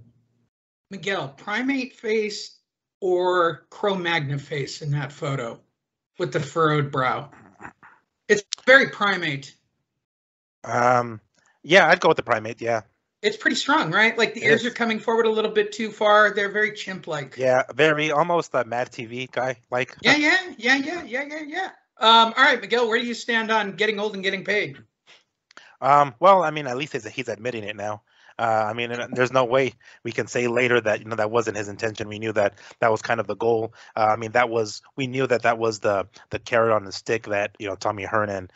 Miguel, primate face or Cro-Magnon face in that photo with the furrowed brow? It's very primate. Yeah, I'd go with the primate, yeah. It's pretty strong, right? Like the ears are coming forward a little bit too far. They're very chimp-like. Yeah, very almost a Mad TV guy like. Yeah. All right, Miguel, where do you stand on getting old and getting paid? Well, I mean, at least he's admitting it now. I mean, there's no way we can say later that that wasn't his intention. We knew that was kind of the goal. I mean, we knew that was the carrot on the stick that Tommy Hearn and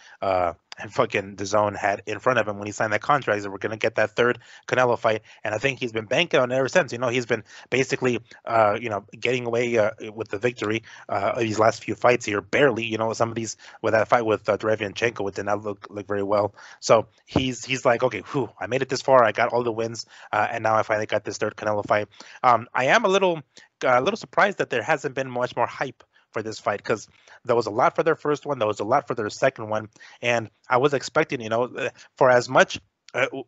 fucking DAZN had in front of him when he signed that contract, that we're going to get that third Canelo fight. And I think he's been banking on it ever since. He's been basically, getting away with the victory these last few fights here, barely. Some of these, with that fight with Derevyanchenko, it did not look very well. So he's like, okay, I made it this far. I got all the wins, and now I finally got this third Canelo fight. I am a little surprised that there hasn't been much more hype for this fight, because there was a lot for their first one, there was a lot for their second one, and I was expecting, for as much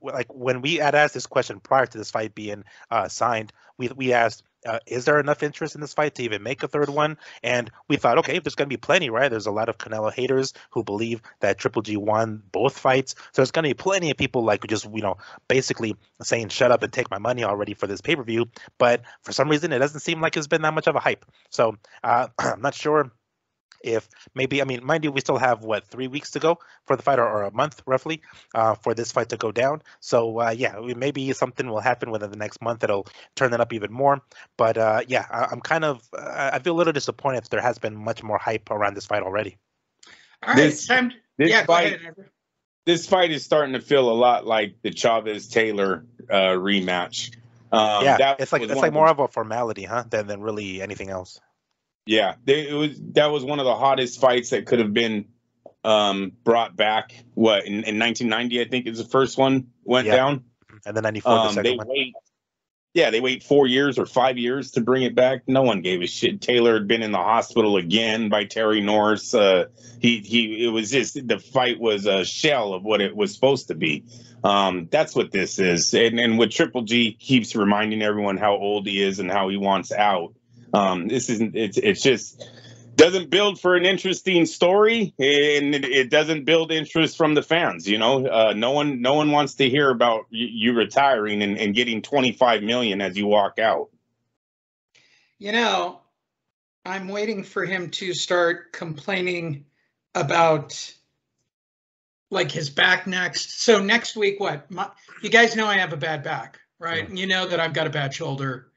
like when we had asked this question prior to this fight being signed, we asked, is there enough interest in this fight to even make a third one? And we thought, okay, there's going to be plenty, right? There's a lot of Canelo haters who believe that Triple G won both fights. So there's going to be plenty of people like just, basically saying, shut up and take my money already for this pay-per-view. But for some reason, it doesn't seem like it's been that much of a hype. So I'm not sure if maybe, mind you, we still have 3 weeks to go for the fight, or a month roughly, for this fight to go down. So maybe something will happen within the next month that'll turn it up even more. But I'm kind of, I feel a little disappointed if there has been much more hype around this fight already. All right, this fight is starting to feel a lot like the Chavez-Taylor rematch. It's like more of a formality, than really anything else. Yeah, that was one of the hottest fights that could have been brought back. In 1990, I think is the first one went down, and then 94 the second one. They wait 4 years or 5 years to bring it back. No one gave a shit. Taylor had been in the hospital again by Terry Norris. It was just, the fight was a shell of what it was supposed to be. That's what this is, and with Triple G keeps reminding everyone how old he is and how he wants out. This isn't. It's just doesn't build for an interesting story, and it doesn't build interest from the fans. No one wants to hear about you retiring and getting $25 million as you walk out. I'm waiting for him to start complaining about like his back next. So next week, you guys know I have a bad back, right? You know that I've got a bad shoulder.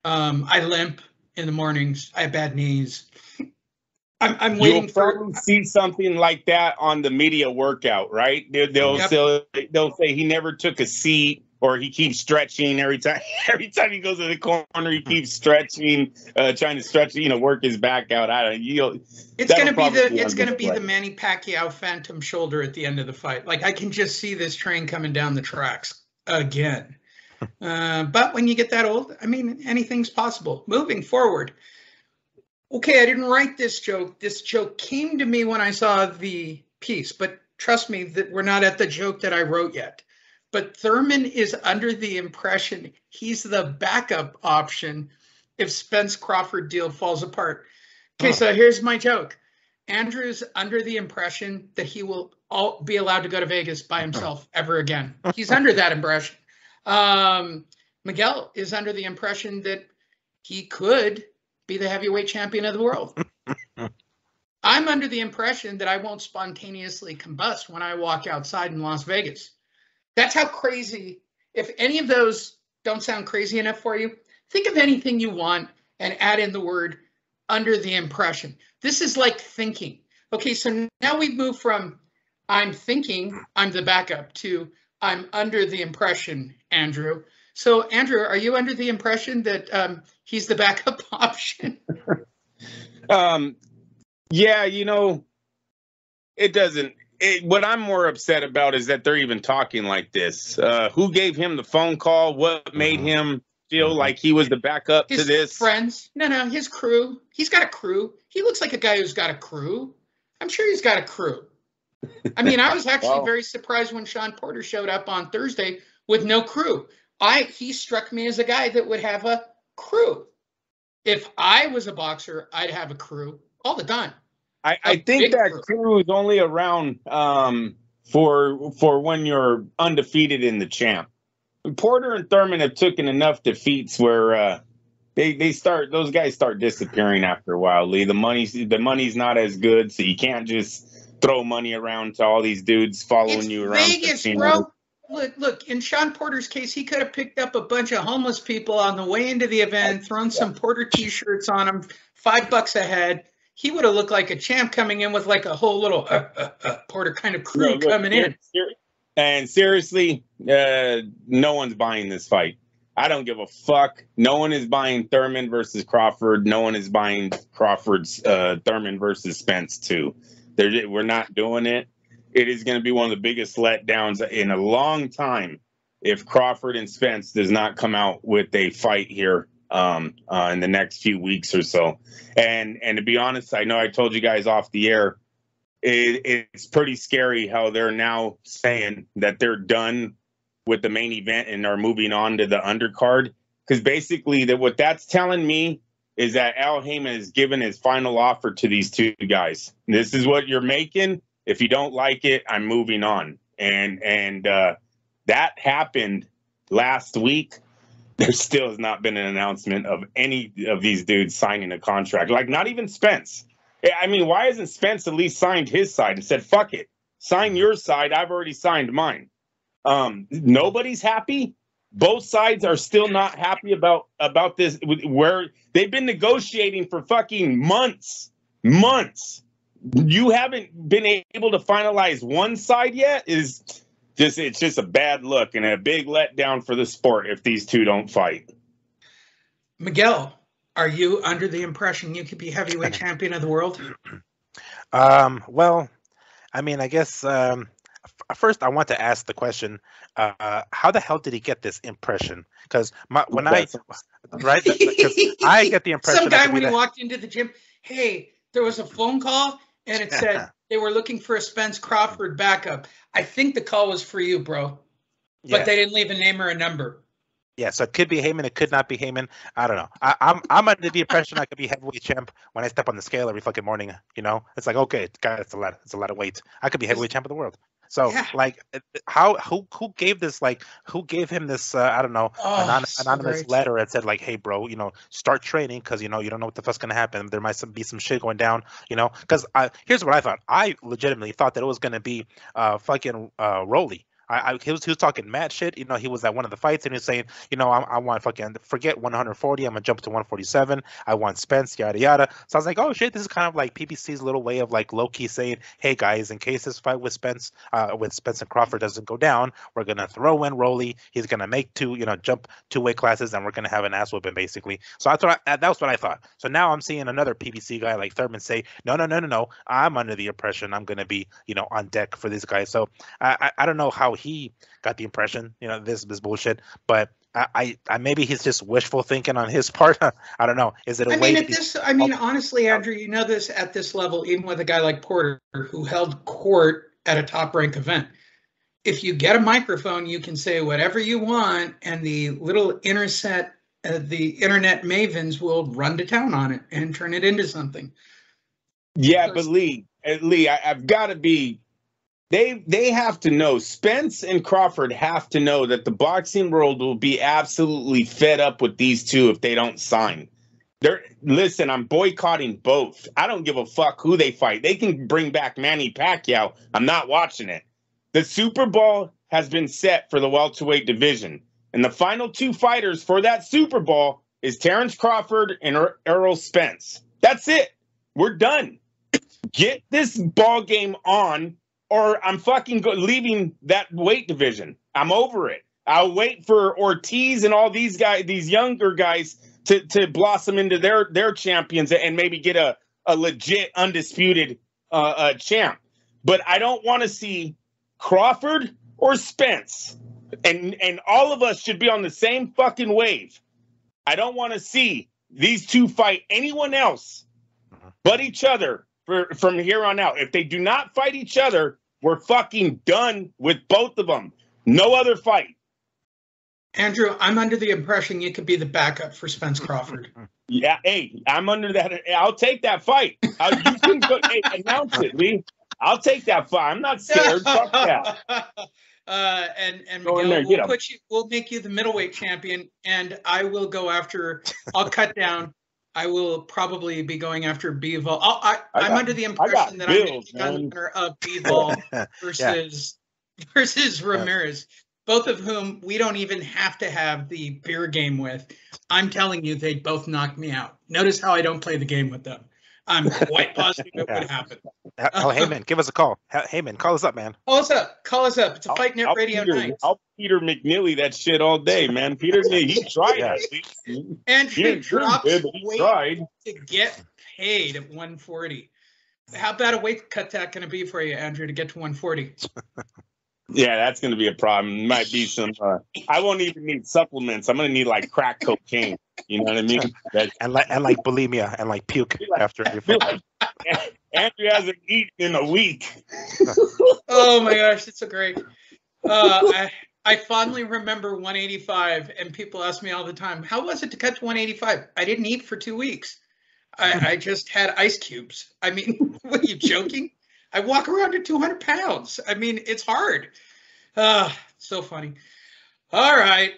I limp in the mornings. I have bad knees. I'm waiting You'll see something like that on the media workout, right? They'll say he never took a seat. or he keeps stretching every time. Every time he goes to the corner, he keeps stretching, trying to stretch, work his back out. It's gonna be the Manny Pacquiao phantom shoulder at the end of the fight. Like, I can just see this train coming down the tracks again. But when you get that old, I mean, anything's possible. Moving forward. Okay, I didn't write this joke. This joke came to me when I saw the piece, but trust me that we're not at the joke that I wrote yet. But Thurman is under the impression he's the backup option if Spence Crawford deal falls apart. Okay, so here's my joke. Andrew's under the impression that he will be allowed to go to Vegas by himself ever again. He's under that impression. Miguel is under the impression that he could be the heavyweight champion of the world. I'm under the impression that I won't spontaneously combust when I walk outside in Las Vegas. That's how crazy, if any of those don't sound crazy enough for you, think of anything you want and add in the word under the impression. This is like thinking. Okay, so now we've moved from I'm thinking I'm the backup to I'm under the impression, Andrew. So, Andrew, are you under the impression that he's the backup option? Yeah, it doesn't. What I'm more upset about is that they're even talking like this. Who gave him the phone call? What made him feel like he was the backup to this? His friends. No, his crew. He's got a crew. He looks like a guy who's got a crew. I'm sure he's got a crew. I mean, I was actually very surprised when Sean Porter showed up on Thursday with no crew. He struck me as a guy that would have a crew. If I was a boxer, I'd have a crew all the time. I think that crew is only around for when you're undefeated in the champ. Porter and Thurman have taken enough defeats where those guys start disappearing after a while. Lee, the money's not as good, so you can't just throw money around to all these dudes following you around. Vegas, bro. Look, in Sean Porter's case, he could have picked up a bunch of homeless people on the way into the event, thrown some Porter t-shirts on them, $5 a head. He would have looked like a champ coming in with like a whole little Porter kind of crew coming in. And seriously, no one's buying this fight. I don't give a fuck. No one is buying Thurman versus Crawford. No one is buying Crawford's Thurman versus Spence too. We're not doing it. It is going to be one of the biggest letdowns in a long time if Crawford and Spence does not come out with a fight here in the next few weeks or so. And to be honest, I know I told you guys off the air, it's pretty scary how they're now saying that they're done with the main event and are moving on to the undercard. Because basically what that's telling me is that Al Heyman has given his final offer to these two guys. This is what you're making. If you don't like it, I'm moving on. And that happened last week. There still has not been an announcement of any of these dudes signing a contract. Like, not even Spence. I mean, why hasn't Spence at least signed his side and said, fuck it, sign your side. I've already signed mine. Nobody's happy. Both sides are still not happy about this, where they've been negotiating for fucking months. You haven't been able to finalize one side yet. It's just a bad look and a big letdown for the sport if these two don't fight. Miguel, are you under the impression you could be heavyweight champion of the world? Well, I mean, I guess first I want to ask the question: how the hell did he get this impression? Because I get the impression some guy when he walked into the gym, hey, there was a phone call and it said they were looking for a Spence Crawford backup. I think the call was for you, bro. But they didn't leave a name or a number. Yeah, so it could be Heyman, it could not be Heyman. I don't know. I'm under the impression I could be heavyweight champ when I step on the scale every fucking morning. It's like, okay, God, it's a lot of weight. I could be heavyweight champ of the world. So like, who gave him this? I don't know, anonymous letter that said like, hey, bro, start training because you don't know what the fuck's gonna happen. There might be some shit going down. Because here's what I thought. I legitimately thought that it was gonna be fucking Rolly. He was talking mad shit. You know, he was at one of the fights and he was saying, you know, I want fucking forget 140. I'm gonna jump to 147. I want Spence, yada yada. So I was like, oh shit, this is kind of like PBC's little way of like low key saying, hey guys, in case this fight with Spence and Crawford doesn't go down, we're gonna throw in Rolly. He's gonna make jump 2 weight classes, and we're gonna have an ass whooping basically. So that was what I thought. So now I'm seeing another PBC guy like Thurman say, no, I'm under the impression I'm gonna be, on deck for this guy. So I don't know how he got the impression, this bullshit, but I maybe he's just wishful thinking on his part. I don't know. Is it a way? Honestly, Andrew, you know this at this level, even with a guy like Porter who held court at a top rank event. If you get a microphone, you can say whatever you want, and the little internet mavens will run to town on it and turn it into something. Yeah, but Lee, I've got to be. They have to know. Spence and Crawford have to know that the boxing world will be absolutely fed up with these two if they don't sign. Listen, I'm boycotting both. I don't give a fuck who they fight. They can bring back Manny Pacquiao. I'm not watching it. The Super Bowl has been set for the welterweight division, and the final 2 fighters for that Super Bowl is Terrence Crawford and Errol Spence. That's it. We're done. Get this ball game on, or I'm fucking leaving that weight division. I'm over it. I'll wait for Ortiz and all these guys, these younger guys, to blossom into their champions and maybe get a legit undisputed champ. But I don't want to see Crawford or Spence, and all of us should be on the same fucking wave. I don't want to see these two fight anyone else but each other from here on out. If they do not fight each other, we're fucking done with both of them. No other fight. Andrew, I'm under the impression you could be the backup for Spence Crawford. Yeah, hey, I'm under that. I'll take that fight. You can announce it, Lee. I'll take that fight. I'm not scared. Fuck that. And Miguel, we'll make you the middleweight champion, and I will go after. I'll cut down. I will probably be going after Bivol. I'm under the impression that I'm the winner of Bivol versus Ramirez, both of whom we don't even have to have the beer game with. I'm telling you, they'd both knock me out. Notice how I don't play the game with them. I'm quite positive it would happen. Oh, Heyman, give us a call. Heyman, call us up, man. Call us up. It's a Fight Net Radio night. I'll Peter McNeely that shit all day, man. Peter, he tried. And he dropped weight to get paid at 140. How bad a weight cut that going to be for you, Andrew, to get to 140? Yeah, that's going to be a problem. Might be some. I won't even need supplements. I'm going to need like crack cocaine. You know what I mean? And like bulimia and like puke after every fight. Andrew hasn't eaten in a week. Oh my gosh, it's so great. I fondly remember 185, and people ask me all the time, "How was it to cut to 185?" I didn't eat for 2 weeks. I just had ice cubes. I mean, what are you joking? I walk around at 200 pounds. I mean, it's hard. So funny. All right.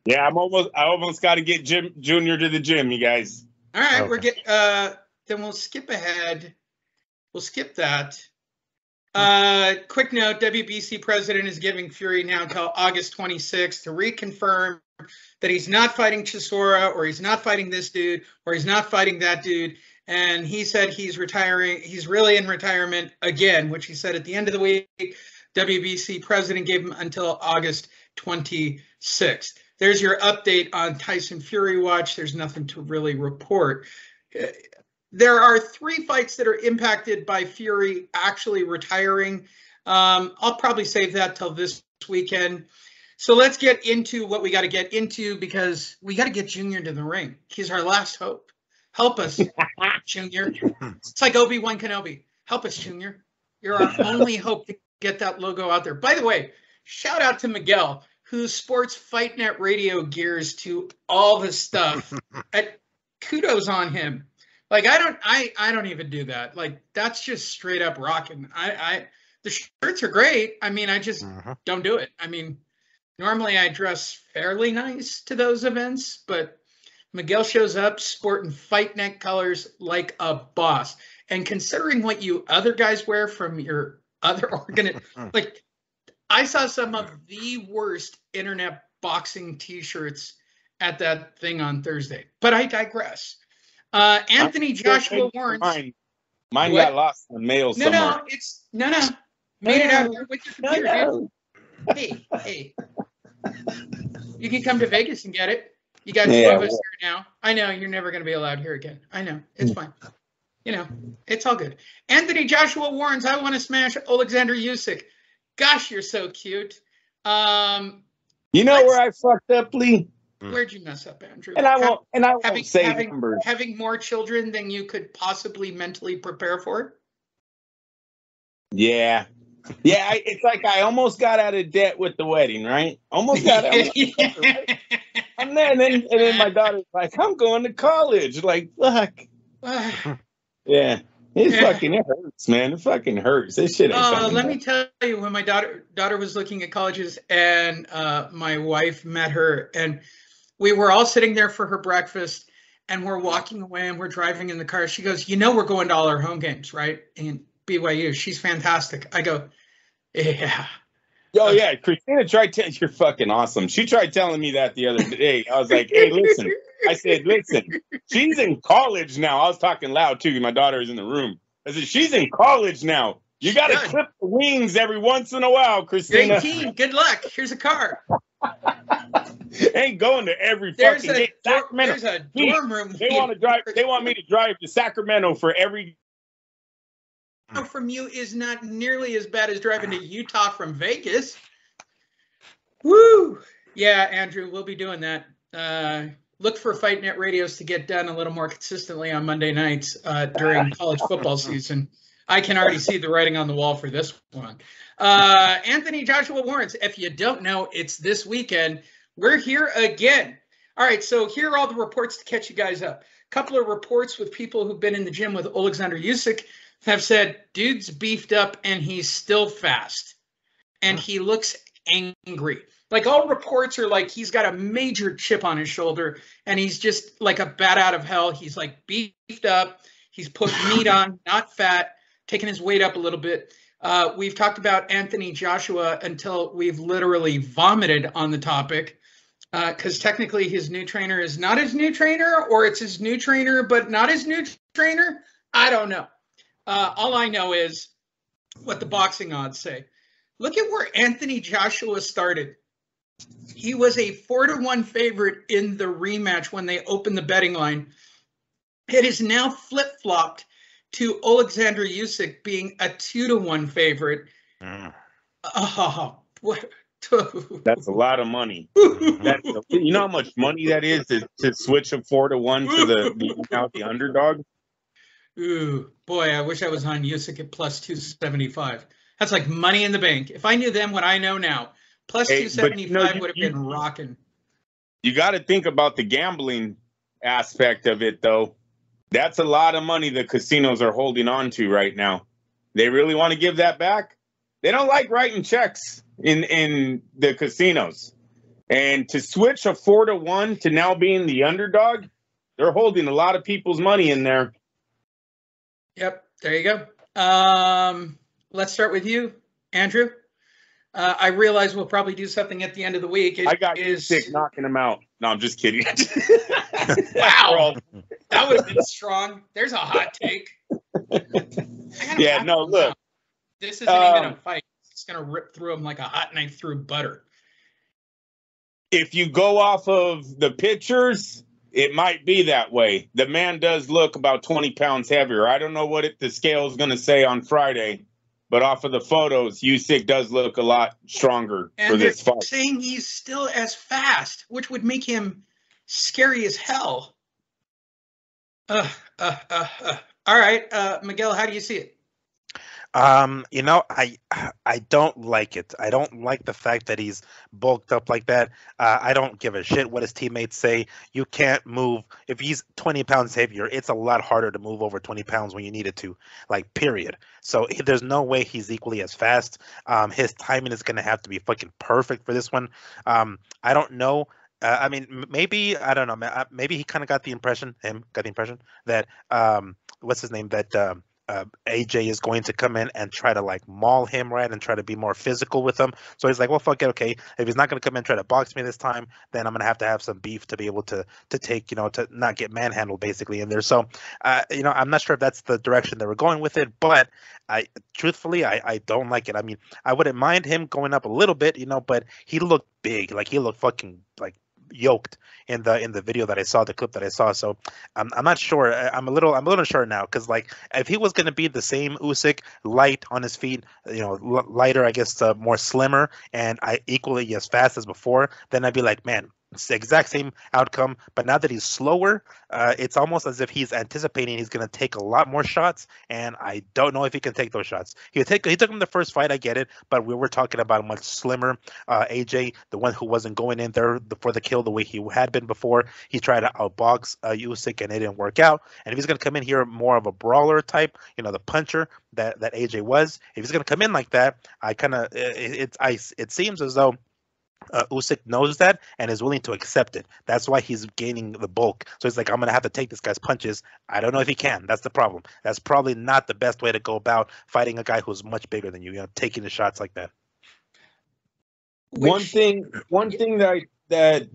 Yeah, I almost got to get Junior to the gym, you guys. All right, okay. Then we'll skip ahead. We'll skip that. Quick note, WBC president is giving Fury now until August 26th to reconfirm that he's not fighting Chisora, or he's not fighting this dude, or he's not fighting that dude. And he said he's retiring. He's really in retirement again, which he said at the end of the week. WBC president gave him until August 26th. There's your update on Tyson Fury watch. There's nothing to really report. There are 3 fights that are impacted by Fury actually retiring. I'll probably save that till this weekend. So let's get into what we got to get into, because we got to get Junior to the ring. He's our last hope. Help us, Junior. It's like Obi-Wan Kenobi. Help us, Junior. You're our only hope to get that logo out there. By the way, shout out to Miguel, who sports Fight Net Radio gears to all the stuff. Kudos on him. Like, I don't even do that. Like, that's just straight up rocking. The shirts are great. I mean, I just don't do it. I mean, normally I dress fairly nice to those events, but Miguel shows up sporting Fight Net colors like a boss. And considering what you other guys wear from your other like I saw some of the worst internet boxing t-shirts at that thing on Thursday, but I digress. Anthony Joshua Warren. Mine got lost in the mail somewhere. No. Made it out here with your computer, dude. Hey. You can come to Vegas and get it. You got 2 of us here now. I know you're never going to be allowed here again. I know. It's fine. You know, it's all good. Anthony Joshua Warrens, I want to smash Alexander Usyk. Gosh, you're so cute. You know where I fucked up, Lee? Where'd you mess up, Andrew? And I won't say numbers. Having more children than you could possibly mentally prepare for? Yeah. Yeah, it's like I almost got out of debt with the wedding, right? Almost got out of debt, right? And then my daughter's like, I'm going to college. Like, fuck. Yeah. It hurts, man. It fucking hurts. This shit ain't let me tell you, when my daughter was looking at colleges and my wife met her, and we were all sitting there for her breakfast, and we're walking away and we're driving in the car. She goes, we're going to all our home games, right? And BYU, she's fantastic. I go, yeah. Oh, yeah. Christina tried to, you're fucking awesome. She tried telling me that the other day. I was like, hey, listen. I said, listen, she's in college now. I was talking loud, too. My daughter is in the room. I said, she's in college now. You got to clip the wings every once in a while, Christina. 18. Good luck. Here's a car. Ain't going to every fucking game. There's a dorm room. They want to drive. They want me to drive to Sacramento for every. From you is not nearly as bad as driving to Utah from Vegas. Woo! Yeah, Andrew, we'll be doing that. Look for Fight Net radios to get done a little more consistently on Monday nights during college football season. I can already see the writing on the wall for this one. Anthony Joshua Warrens, if you don't know, it's this weekend. We're here again. All right, so here are all the reports to catch you guys up. A couple of reports with people who've been in the gym with Alexander Usyk have said, dude's beefed up and he's still fast. And he looks angry. Like, all reports are like he's got a major chip on his shoulder and he's just like a bat out of hell. He's like beefed up. He's put meat on, not fat, taking his weight up a little bit. We've talked about Anthony Joshua until we've literally vomited on the topic, because technically his new trainer is not his new trainer, or it's his new trainer but not his new trainer. I don't know. All I know is what the boxing odds say. Look at where Anthony Joshua started. He was a 4-1 favorite in the rematch when they opened the betting line. It is now flip-flopped to Alexander Usyk being a 2-1 favorite. Oh, what? That's a lot of money. You know how much money that is to switch a 4-1 to the underdog? Ooh, boy, I wish I was on Usyk at plus 275. That's like money in the bank. If I knew then what I know now, plus 275 would have been rocking. You got to think about the gambling aspect of it, though. That's a lot of money the casinos are holding on to right now. They really want to give that back? They don't like writing checks in the casinos. And to switch a 4-1 to now being the underdog, they're holding a lot of people's money in there. Yep, there you go. Let's start with you, Andrew. I realize we'll probably do something at the end of the week. I got sick knocking him out. No, I'm just kidding. Wow, that would have been strong. There's a hot take. Yeah, no, look. This isn't even a fight. It's going to rip through him like a hot knife through butter. If you go off of the pictures, it might be that way. The man does look about 20 pounds heavier. I don't know what the scale is going to say on Friday, but off of the photos, Usyk does look a lot stronger for this fight. Saying he's still as fast, which would make him scary as hell. All right, Miguel, how do you see it? You know, I don't like it. I don't like the fact that he's bulked up like that. I don't give a shit what his teammates say. You can't move. If he's 20 pounds heavier, it's a lot harder to move over 20 pounds when you need it to, like, period. So there's no way he's equally as fast. His timing is going to have to be fucking perfect for this one. I don't know. I mean, maybe, I don't know. Maybe he kind of got the impression that, what's his name? That AJ is going to come in and try to like maul him, right, and try to be more physical with him. So he's like, well, fuck it, okay. If he's not going to come in and try to box me this time, then I'm going to have some beef to be able to take, to not get manhandled basically in there. So, I'm not sure if that's the direction they were going with it, but truthfully, I don't like it. I mean, I wouldn't mind him going up a little bit, but he looked big, like he looked fucking like yoked in the video that I saw, the clip that I saw. So I'm not sure. I'm a little unsure now, because like if he was going to be the same Usyk, light on his feet, lighter, I guess, more slimmer, and equally as fast as before, then I'd be like, man, it's the exact same outcome. But now that he's slower, it's almost as if he's anticipating he's going to take a lot more shots, and I don't know if he can take those shots. He took him the first fight, I get it, but we were talking about a much slimmer AJ, the one who wasn't going in there for the kill the way he had been before. He tried to outbox Usyk, and it didn't work out. And if he's going to come in here more of a brawler type, the puncher that AJ was, if he's going to come in like that, it seems as though Usyk knows that and is willing to accept it. That's why he's gaining the bulk. So he's like, I'm going to have to take this guy's punches. I don't know if he can. That's the problem. That's probably not the best way to go about fighting a guy who's much bigger than you, taking the shots like that. One thing that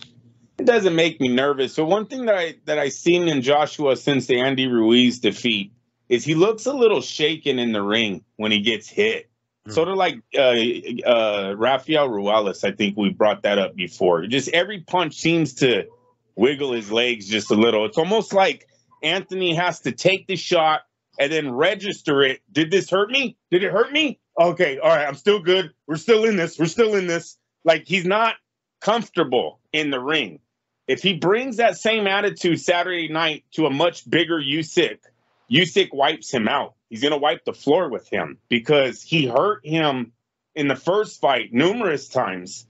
doesn't make me nervous. So one thing that I seen in Joshua since the Andy Ruiz defeat is he looks a little shaken in the ring when he gets hit. Sort of like Rafael Ruelas, I think we brought that up before. Just every punch seems to wiggle his legs just a little. It's almost like Anthony has to take the shot and then register it. Did this hurt me? Did it hurt me? Okay, all right, I'm still good. We're still in this. We're still in this. Like, he's not comfortable in the ring. If he brings that same attitude Saturday night to a much bigger Usyk wipes him out. He's going to wipe the floor with him because he hurt him in the first fight numerous times.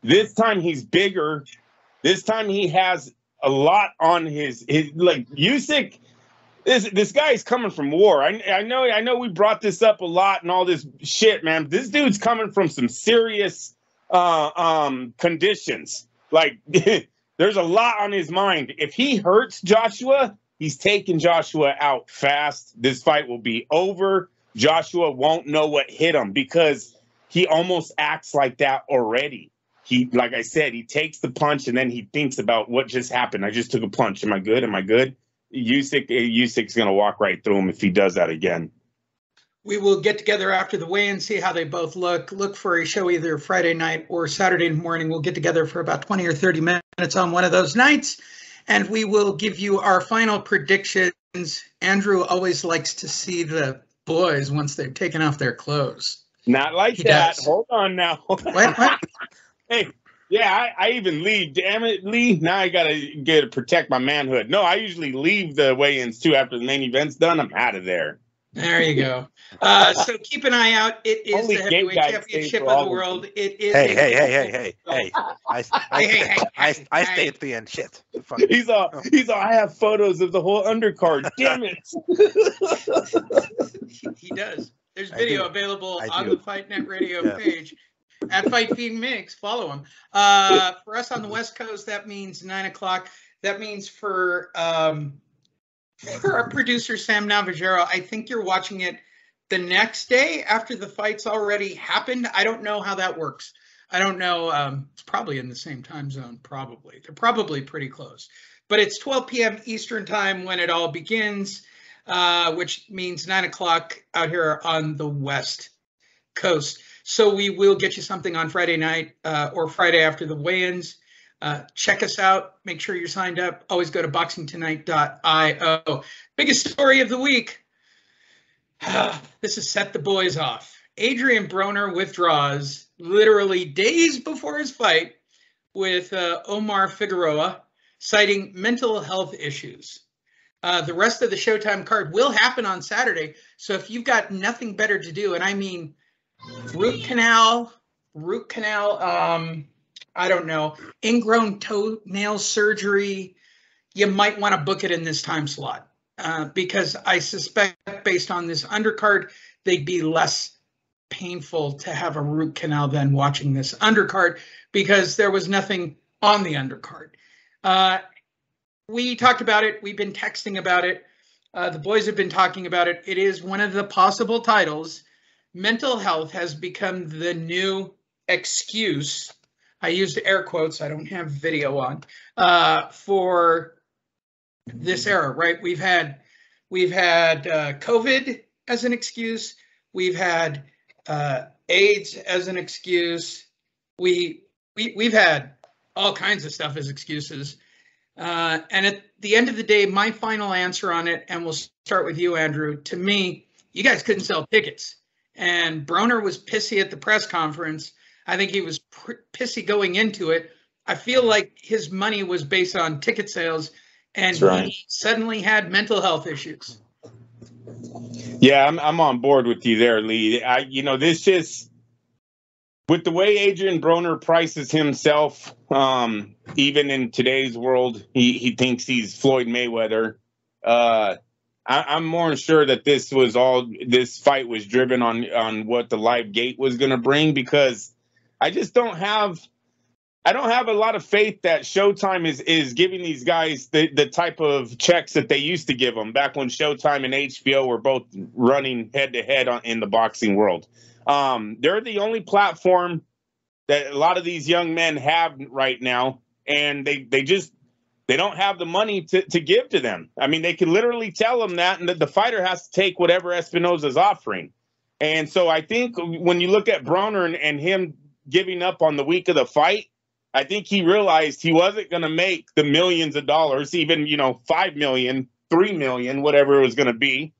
This time he's bigger. This time he has a lot on his like Usyk. This guy is coming from war. I know we brought this up a lot and all this shit, man. This dude's coming from some serious conditions. Like there's a lot on his mind. If he hurts Joshua, he's taking Joshua out fast. This fight will be over. Joshua won't know what hit him because he almost acts like that already. Like I said, he takes the punch and then he thinks about what just happened. I just took a punch. Am I good? Am I good? Usyk's going to walk right through him if he does that again. We will get together after the weigh-in, see how they both look. Look for a show either Friday night or Saturday morning. We'll get together for about 20 or 30 minutes on one of those nights. And we will give you our final predictions. Andrew always likes to see the boys once they've taken off their clothes. Not like He that. does. Hold on now. What? Hey, yeah, I even leave. Damn it, Lee. Now I got to protect my manhood. No, I usually leave the weigh-ins too after the main event's done. I'm out of there. There you go. So keep an eye out. It is Only the gay heavyweight guys championship stay for of all the of world. It is. Hey. I Hey. stay at the end. Shit. Fuck. He's all, I have photos of the whole undercard. Damn it. He does. There's video available on the Fight Net Radio page at Fight Feed Mix. Follow him. For us on the West Coast, that means 9 o'clock. That means for our producer, Sam Navajero, I think you're watching it the next day after the fight's already happened. I don't know how that works. I don't know. It's probably in the same time zone, probably. They're probably pretty close. But it's 12 p.m. Eastern time when it all begins, which means 9 o'clock out here on the West Coast. So we will get you something on Friday night or Friday after the weigh-ins. Check us out. Make sure you're signed up. Always go to boxingtonight.io. Biggest story of the week. This has set the boys off. Adrien Broner withdraws literally days before his fight with Omar Figueroa, citing mental health issues. The rest of the Showtime card will happen on Saturday. So if you've got nothing better to do, and I mean root canal, I don't know, ingrown toenail surgery, you might want to book it in this time slot because I suspect based on this undercard, they'd be less painful to have a root canal than watching this undercard because there was nothing on the undercard. We talked about it. We've been texting about it. The boys have been talking about it. It is one of the possible titles. Mental health has become the new excuse. I used air quotes. I don't have video on for this era, right? We've had COVID as an excuse. We've had AIDS as an excuse. We've had all kinds of stuff as excuses. And at the end of the day, my final answer on it, and we'll start with you, Andrew. To me, you guys couldn't sell tickets, and Broner was pissy at the press conference. I think he was pissy going into it. I feel like his money was based on ticket sales, and he suddenly had mental health issues. Yeah, I'm on board with you there, Lee. This just, with the way Adrien Broner prices himself, even in today's world, he thinks he's Floyd Mayweather. I'm more sure that this fight was driven on what the live gate was going to bring, because I just don't have a lot of faith that Showtime is giving these guys the type of checks that they used to give them back when Showtime and HBO were both running head to head in the boxing world. They're the only platform that a lot of these young men have right now, and they don't have the money to give to them. I mean, they can literally tell them that, and the fighter has to take whatever Espinoza's offering. And so I think when you look at Broner and him giving up on the week of the fight, I think he realized he wasn't going to make the millions of dollars, even, $5 million, $3 million, whatever it was going to be.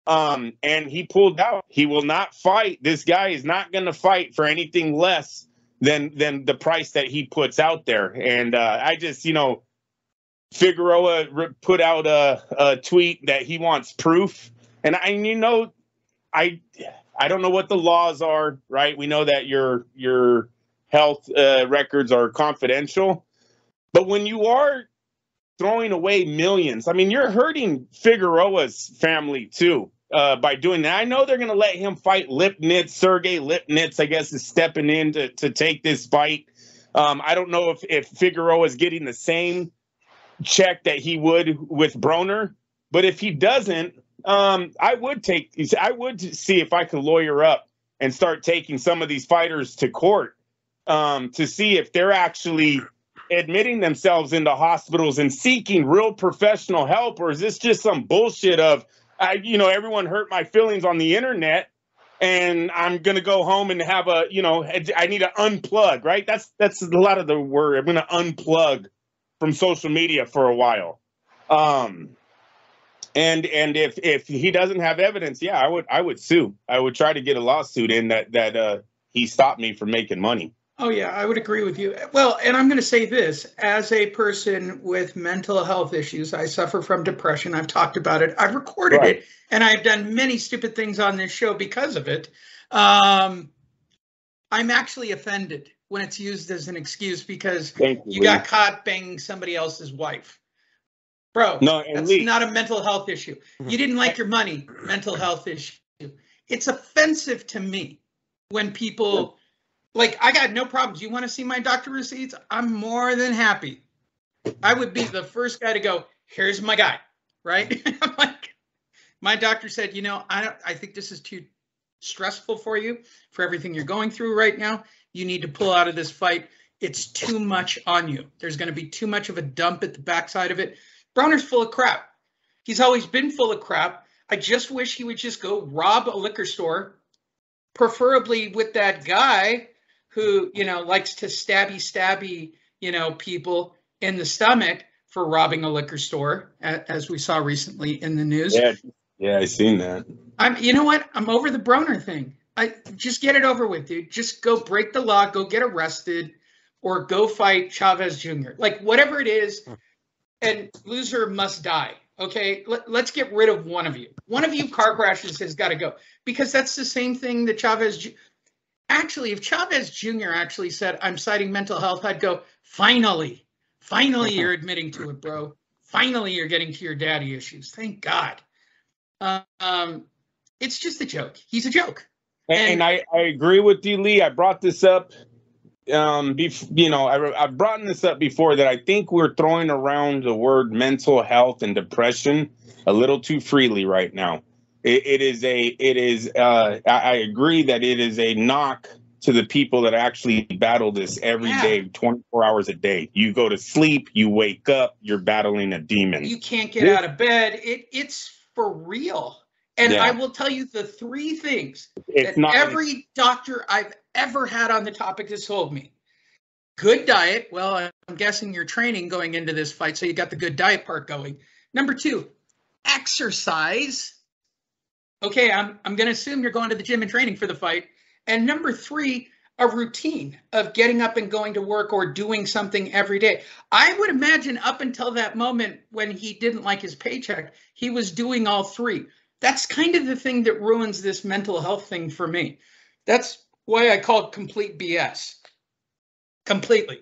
And he pulled out. He will not fight. This guy is not going to fight for anything less than the price that he puts out there. And I just, Figueroa put out a tweet that he wants proof. And I don't know what the laws are, right? We know that your health records are confidential. But when you are throwing away millions, I mean, you're hurting Figueroa's family too by doing that. I know they're going to let him fight Lipnitz. Sergey Lipnitz, I guess, is stepping in to take this fight. I don't know if Figueroa is getting the same check that he would with Broner, but if he doesn't, I would see if I could lawyer up and start taking some of these fighters to court to see if they're actually admitting themselves into hospitals and seeking real professional help, or is this just some bullshit of, everyone hurt my feelings on the internet and I'm going to go home and have I need to unplug, right? That's a lot of the word. I'm going to unplug from social media for a while. And if he doesn't have evidence, yeah, I would sue. I would try to get a lawsuit in that he stopped me from making money. Oh, yeah, I would agree with you. Well, and I'm going to say this, as a person with mental health issues, I suffer from depression. I've talked about it. I've recorded it, and I've done many stupid things on this show because of it. I'm actually offended when it's used as an excuse because you got caught banging somebody else's wife. Bro, that's not a mental health issue. You didn't like your money, mental health issue. It's offensive to me when people... Like, I got no problems. You want to see my doctor receipts? I'm more than happy. I would be the first guy to go, here's my guy, right? I'm like, my doctor said, I think this is too stressful for you, for everything you're going through right now. You need to pull out of this fight. It's too much on you. There's going to be too much of a dump at the backside of it. Broner's full of crap. He's always been full of crap. I just wish he would just go rob a liquor store, preferably with that guy who, likes to stabby, people in the stomach for robbing a liquor store, as we saw recently in the news. Yeah, I seen that. You know what? I'm over the Broner thing. I just get it over with, dude. Just go break the law, go get arrested, or go fight Chavez Jr. Like, whatever it is, and loser must die. Okay, let's get rid of one of you. One of you car crashes has got to go, because that's the same thing that Chavez. Actually, if Chavez Jr. actually said, I'm citing mental health, I'd go, finally you're admitting to it, bro. Finally, you're getting to your daddy issues. Thank God. It's just a joke. He's a joke. And I agree with you, Lee. I brought this up I've brought this up before that I think we're throwing around the word mental health and depression a little too freely right now. I agree that it is a knock to the people that actually battle this every day, 24 hours a day. You go to sleep, you wake up, you're battling a demon. You can't get out of bed. It's for real. And I will tell you the three things that every doctor I've ever had on the topic has told me. Good diet. Well, I'm guessing you're training going into this fight, so you got the good diet part going. Number 2, exercise. Okay, I'm going to assume you're going to the gym and training for the fight. And number 3, a routine of getting up and going to work or doing something every day. I would imagine up until that moment when he didn't like his paycheck, he was doing all 3. That's kind of the thing that ruins this mental health thing for me. That's why I call it complete BS. Completely.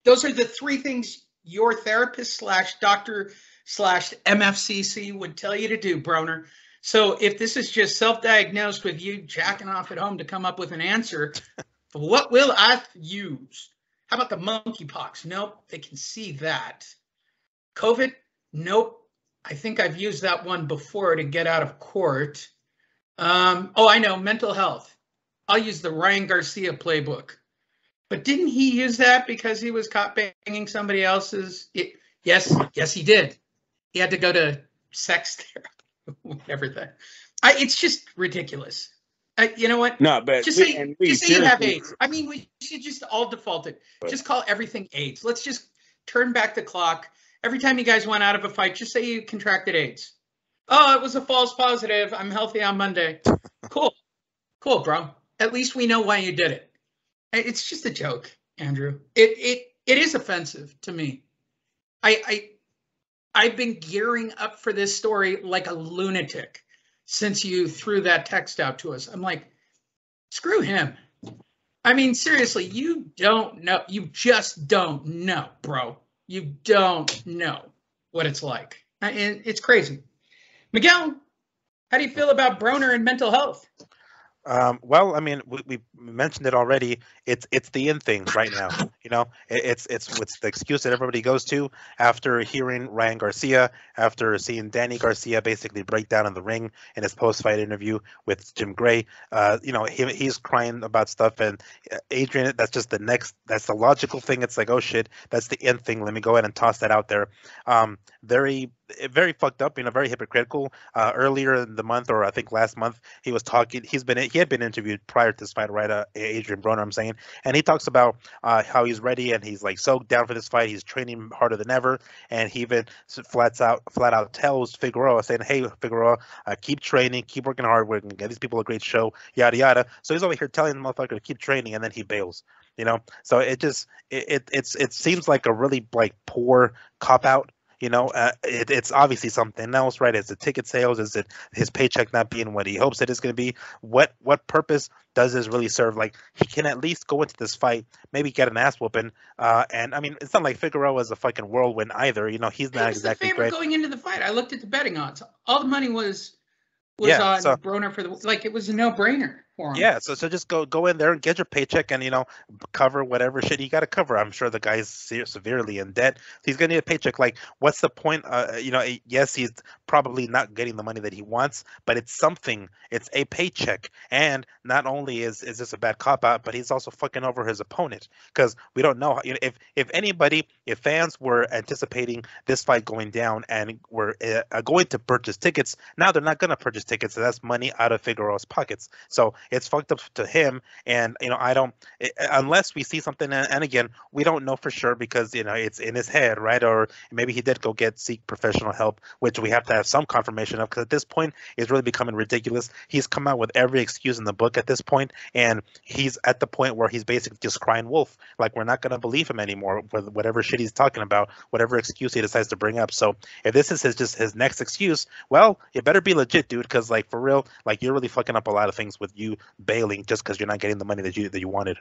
Those are the 3 things your therapist / doctor / MFCC would tell you to do, Broner. So if this is just self-diagnosed with you jacking off at home to come up with an answer, what will I use? How about the monkeypox? Nope, they can see that. COVID? Nope. I think I've used that one before to get out of court. I know, mental health. I'll use the Ryan Garcia playbook. But didn't he use that because he was caught banging somebody else's? Yes, he did. He had to go to sex therapy. Everything. It's just ridiculous. You know what? No, but just say you have AIDS. I mean, we should just all default it. Just call everything AIDS. Let's just turn back the clock. Every time you guys went out of a fight, just say you contracted AIDS. Oh, it was a false positive. I'm healthy on Monday. Cool, bro. At least we know why you did it. It's just a joke, Andrew. It is offensive to me. I've been gearing up for this story like a lunatic since you threw that text out to us. I'm like, screw him. I mean, seriously, you don't know. You just don't know, bro. You don't know what it's like. And it's crazy. Miguel, how do you feel about Broner and mental health? Well, I mean, we mentioned it already. It's the in things right now. You know, it's the excuse that everybody goes to after hearing Ryan Garcia, after seeing Danny Garcia basically break down in the ring in his post-fight interview with Jim Gray. He's crying about stuff, and Adrien, that's the logical thing. It's like, oh shit, that's the in thing. Let me go ahead and toss that out there. Very fucked up, very hypocritical. Earlier in the month, or I think last month, he was talking. He had been interviewed prior to this fight, right? Adrien Broner, I'm saying, and he talks about how he's ready and he's like so down for this fight. He's training harder than ever, and he even flat out tells Figueroa, saying, "Hey, Figueroa, keep training, keep working hard. We're gonna get these people a great show, yada yada." So he's over here telling the motherfucker to keep training, and then he bails. So it seems like a really like poor cop out. It's obviously something else, right? Is it ticket sales? Is it his paycheck not being what he hopes it is going to be? What purpose does this really serve? Like, he can at least go into this fight, maybe get an ass whooping. And I mean, it's not like Figueroa is a fucking whirlwind either. He's not exactly great. Going into the fight, I looked at the betting odds. All the money was on Broner for it was a no-brainer for him. Yeah, so just go in there and get your paycheck and cover whatever shit you got to cover. I'm sure the guy's severely in debt. He's gonna need a paycheck. Like, what's the point? Yes, he's probably not getting the money that he wants, but it's something. It's a paycheck, and not only is this a bad cop out, but he's also fucking over his opponent, because we don't know if fans were anticipating this fight going down and were going to purchase tickets, now they're not gonna purchase tickets, so that's money out of Figueroa's pockets. So it's fucked up to him, and I don't, unless we see something, and again, we don't know for sure because it's in his head, right? Or maybe he did seek professional help, which we have to have some confirmation of, because at this point it's really becoming ridiculous. He's come out with every excuse in the book at this point, and he's at the point where he's basically just crying wolf. Like, we're not going to believe him anymore with whatever shit he's talking about, whatever excuse he decides to bring up. So if this is his next excuse, well, it better be legit, dude, because like, for real, like, you're really fucking up a lot of things with you bailing just because you're not getting the money that you wanted.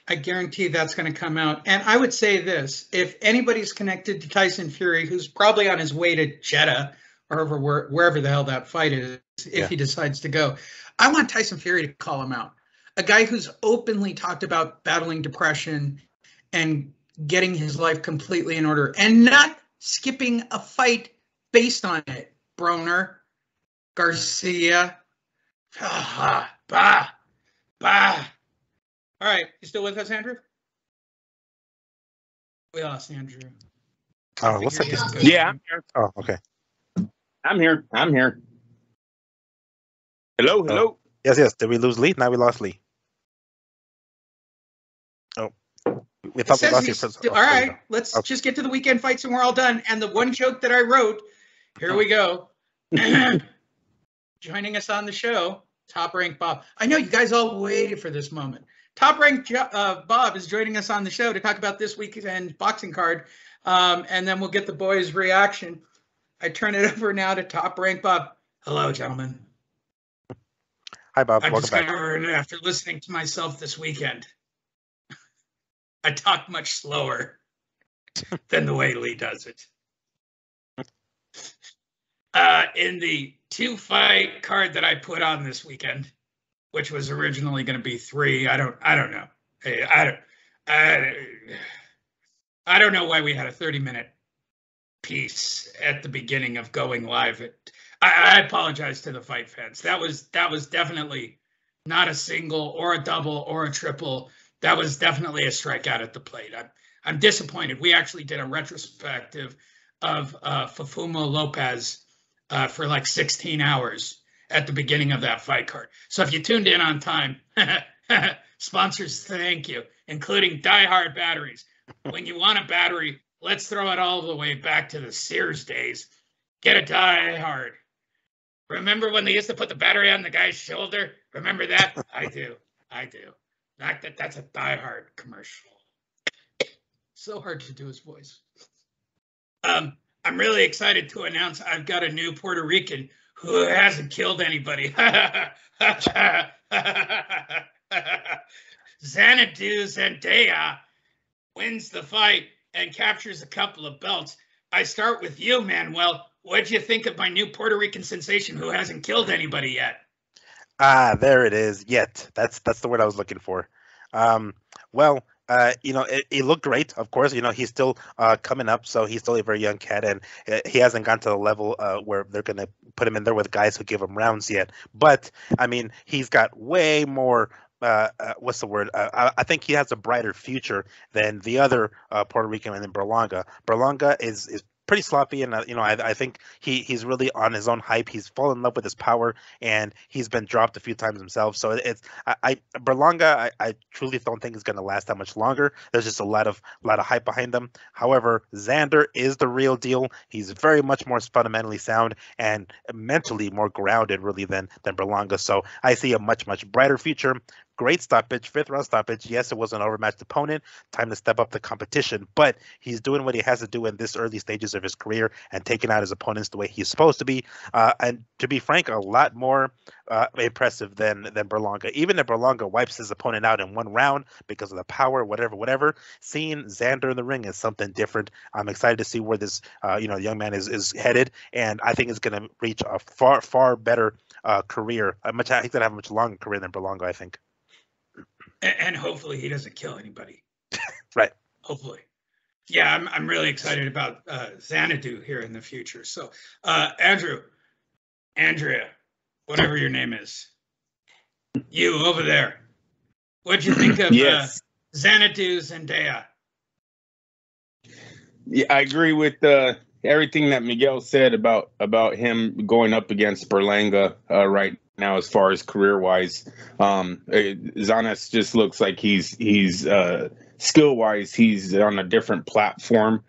I guarantee that's going to come out. And I would say this: if anybody's connected to Tyson Fury, who's probably on his way to Jeddah or wherever the hell that fight is, if he decides to go, I want Tyson Fury to call him out. a guy who's openly talked about battling depression and getting his life completely in order and not skipping a fight based on it. Broner, Garcia, bah. All right, you still with us, Andrew? We lost Andrew. Oh, looks like he's good. Yeah, I'm here. Oh, okay. I'm here. Hello. Yes. Did we lose Lee? Now we lost Lee. Oh, we thought we lost you. All right, let's just get to the weekend fights and we're all done. And the one joke that I wrote, here we go. Joining us on the show, Top Rank Bob. I know you guys all waited for this moment. Top Rank Bob is joining us on the show to talk about this weekend's boxing card, and then we'll get the boys' reaction. I turn it over now to Top Rank Bob. Hello, gentlemen. Hi, Bob. I've Welcome back. discovered after listening to myself this weekend, I talk much slower than the way Lee does it. In the 2-fight card that I put on this weekend, which was originally going to be 3, I don't know. Hey, I don't know why we had a 30-minute piece at the beginning of going live. I apologize to the fight fans. That was definitely not a single or a double or a triple. That was definitely a strikeout at the plate. I'm disappointed. We actually did a retrospective of Fafumo Lopez for like 16 hours at the beginning of that fight card. So if you tuned in on time, sponsors, thank you, including Die Hard batteries. When you want a battery, let's throw it all the way back to the Sears days. Get a Die Hard. Remember when they used to put the battery on the guy's shoulder? Remember that? I do. That's a Die Hard commercial. So hard to do his voice. I'm really excited to announce I've got a new Puerto Rican who hasn't killed anybody. Xanadu Zendaya wins the fight and captures a couple of belts. I start with you, Manuel. What'd you think of my new Puerto Rican sensation who hasn't killed anybody yet? There it is. Yet. That's the word I was looking for. It looked great. Of course, he's still coming up, so he's still a very young cat, and he hasn't gotten to the level where they're going to put him in there with guys who give him rounds yet. But I mean, he's got way more. What's the word? I think he has a brighter future than the other Puerto Rican in Berlanga. Berlanga is pretty sloppy, and I think he's really on his own hype. He's fallen in love with his power, and he's been dropped a few times himself. So Berlanga, I truly don't think is going to last that much longer. There's just a lot of hype behind him. However, Xander is the real deal. He's very much more fundamentally sound and mentally more grounded, really, than Berlanga. So I see a much brighter future. Great stoppage, 5th round stoppage. Yes, it was an overmatched opponent. Time to step up the competition, but he's doing what he has to do in this early stages of his career and taking out his opponents the way he's supposed to be. And to be frank, a lot more impressive than Berlanga. Even if Berlanga wipes his opponent out in one round because of the power, whatever, seeing Xander in the ring is something different. I'm excited to see where this young man is headed, and I think he's going to reach a far better career. He's going to have a much longer career than Berlanga, I think. And hopefully he doesn't kill anybody. Right. Hopefully. Yeah, I'm really excited about Xanadu here in the future. So, Andrea, whatever your name is, you over there, what'd you think of Xanadu Zendaya? Yeah, I agree with everything that Miguel said about him going up against Berlanga right now as far as career-wise. Zanas just looks like he's skill-wise, he's on a different platform.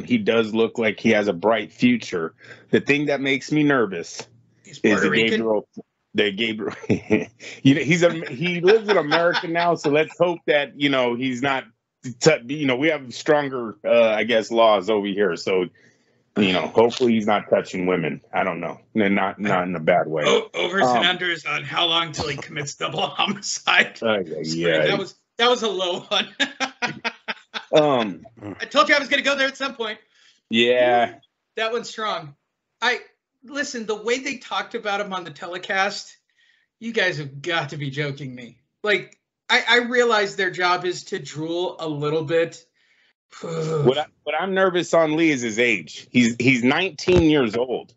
He does look like he has a bright future. The thing that makes me nervous is Gabriel. He lives in America now, so let's hope that he's not. We have stronger, laws over here. So, hopefully he's not touching women. I don't know, not in a bad way. Overs and unders on how long till he commits double homicide. Yeah, that was a low one. I told you I was going to go there at some point. Yeah, that one's strong. Listen, the way they talked about him on the telecast, you guys have got to be joking me. Like, I realize their job is to drool a little bit. What I'm nervous on, Lee, is his age. He's 19 years old.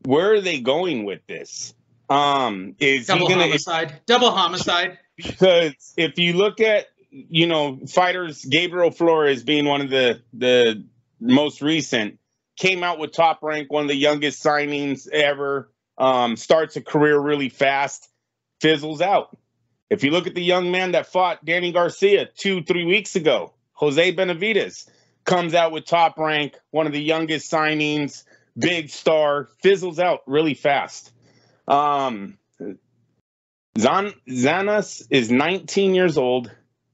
Where are they going with this? Is double he gonna homicide? Double homicide. Because if you look at, you know, fighters, Gabriel Flores being one of the most recent, came out with Top Rank, one of the youngest signings ever. Starts a career really fast, fizzles out. If you look at the young man that fought Danny Garcia 2-3 weeks ago, Jose Benavidez, comes out with Top Rank, one of the youngest signings, big star, fizzles out really fast. Zanas is 19 years old,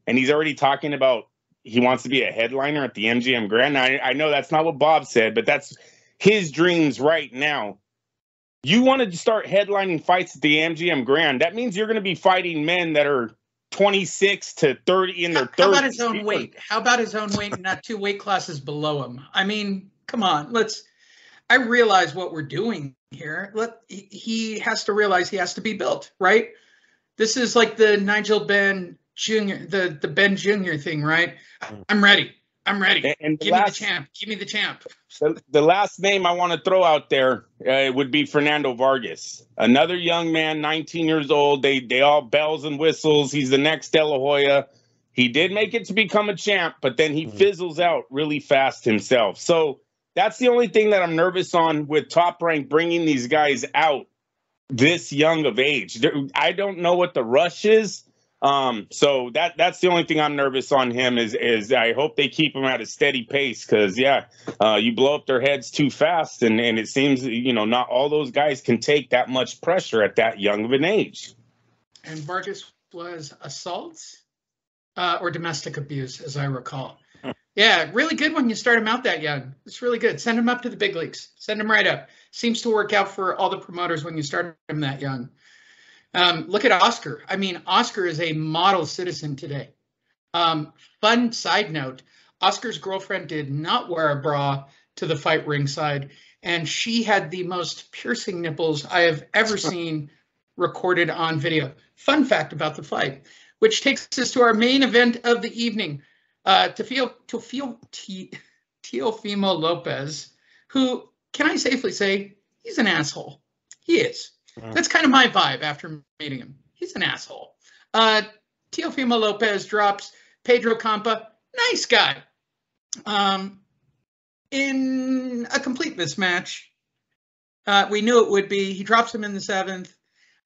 and he's already talking about he wants to be a headliner at the MGM Grand. Now, I know that's not what Bob said, but that's his dreams right now. You wanted to start headlining fights at the MGM Grand. That means you're going to be fighting men that are 26 to 30 in their 30s. How about his own weight? How about his own weight and not 2 weight classes below him? I mean, come on. I realize what we're doing here. He has to realize he has to be built, right? This is like the Nigel Ben Jr., the Ben Jr. thing, right? I'm ready. I'm ready. And give me the champ. Give me the champ. The last name I want to throw out there would be Fernando Vargas. Another young man, 19 years old. They all bells and whistles. He's the next De La Hoya. He did make it to become a champ, but then he fizzles out really fast himself. So that's the only thing that I'm nervous on with Top Rank bringing these guys out this young of age. I don't know what the rush is. So that's the only thing I'm nervous on him is I hope they keep him at a steady pace because, you blow up their heads too fast. And it seems, not all those guys can take that much pressure at that young of an age. And Vargas was assault or domestic abuse, as I recall. Yeah, really good when you start him out that young. It's really good. Send him up to the big leagues. Send him right up. Seems to work out for all the promoters when you start him that young. Look at Oscar. I mean, Oscar is a model citizen today. Fun side note, Oscar's girlfriend did not wear a bra to the fight ringside, and she had the most piercing nipples I have ever seen recorded on video. Fun fact about the fight, which takes us to our main event of the evening. Teofimo Lopez, who, can I safely say, he's an asshole. He is. That's kind of my vibe after meeting him. He's an asshole. Teofimo Lopez drops Pedro Campa. Nice guy. In a complete mismatch. We knew it would be. He drops him in the 7th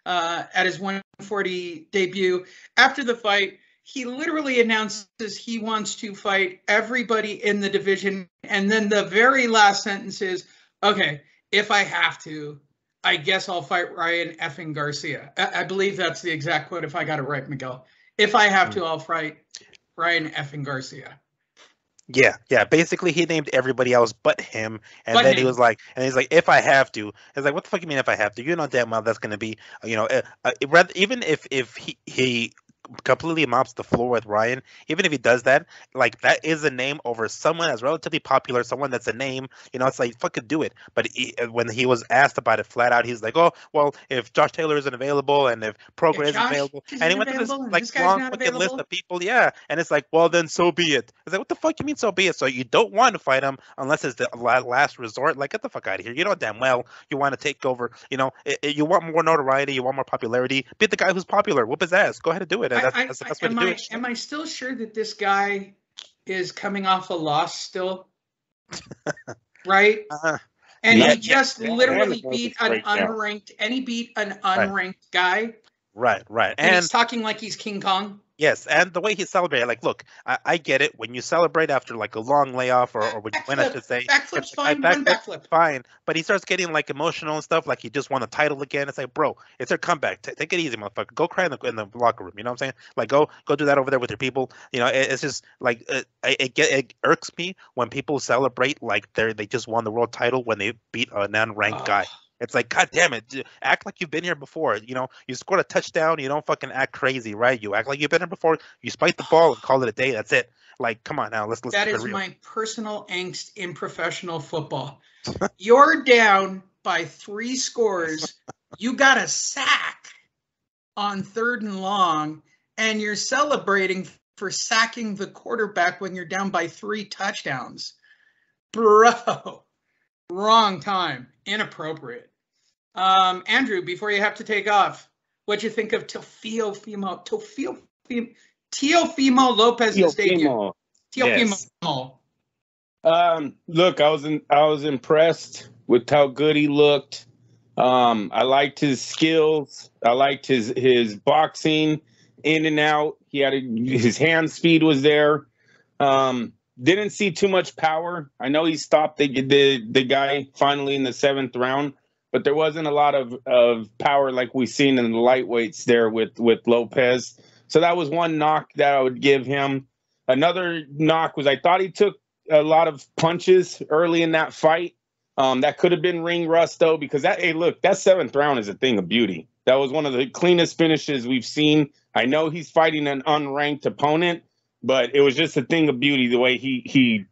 at his 140 debut. After the fight, he literally announces he wants to fight everybody in the division. And then the very last sentence is, okay, if I have to, I guess I'll fight Ryan effing Garcia. I believe that's the exact quote, if I got it right, Miguel. If I have to, I'll fight Ryan effing Garcia. Yeah. Basically, he named everybody else but him, and then he's like, if I have to, it's like, what the fuck you mean if I have to? You know damn well that's gonna be, even if he completely mops the floor with Ryan, even if he does that, like, that is a name over someone that's relatively popular, someone that's a name, it's like, fucking do it. But when he was asked about it flat out, he's like, oh, well, if Josh Taylor isn't available and if Progress isn't available, and he went to this long fucking list of people, and it's like, well, then so be it. It's like, what the fuck you mean so be it? So you don't want to fight him unless it's the last resort? Like, get the fuck out of here. You know damn well you want to take over, you want more notoriety, you want more popularity, beat the guy who's popular, whoop his ass, go ahead and do it. That's the best way to do it. Am I still sure that this guy is coming off a loss still? Right? And he just literally beat an unranked, guy. Right. And he's talking like he's King Kong. Yes, and the way he celebrated, like, look, I get it. When you celebrate after like a long layoff, or when you win, I should say, backflip's fine. One backflip, fine. But he starts getting like emotional and stuff, like he just won a title again. It's like, bro, it's their comeback. Take it easy, motherfucker. Go cry in the locker room. You know what I'm saying? Like, go do that over there with your people. It's just like it irks me when people celebrate like they just won the world title when they beat a non-ranked guy. It's like, God damn it, act like you've been here before. You scored a touchdown, you don't fucking act crazy, right? You act like you've been here before, you spike the ball and call it a day, that's it. Like, come on now, let's That is my personal angst in professional football. You're down by 3 scores, you got a sack on 3rd and long, and you're celebrating for sacking the quarterback when you're down by 3 touchdowns. Bro, wrong time, inappropriate. Andrew, before you have to take off, what'd you think of Teofimo Lopez's debut? Teofimo. Yes. Look, I was impressed with how good he looked. I liked his skills. I liked his boxing in and out. He had his hand speed was there. Didn't see too much power. I know he stopped the guy finally in the 7th round, but there wasn't a lot of power like we've seen in the lightweights there with Lopez. So that was one knock that I would give him. Another knock was I thought he took a lot of punches early in that fight. That could have been ring rust though, because that 7th round is a thing of beauty. That was one of the cleanest finishes we've seen. I know he's fighting an unranked opponent, but it was just a thing of beauty the way he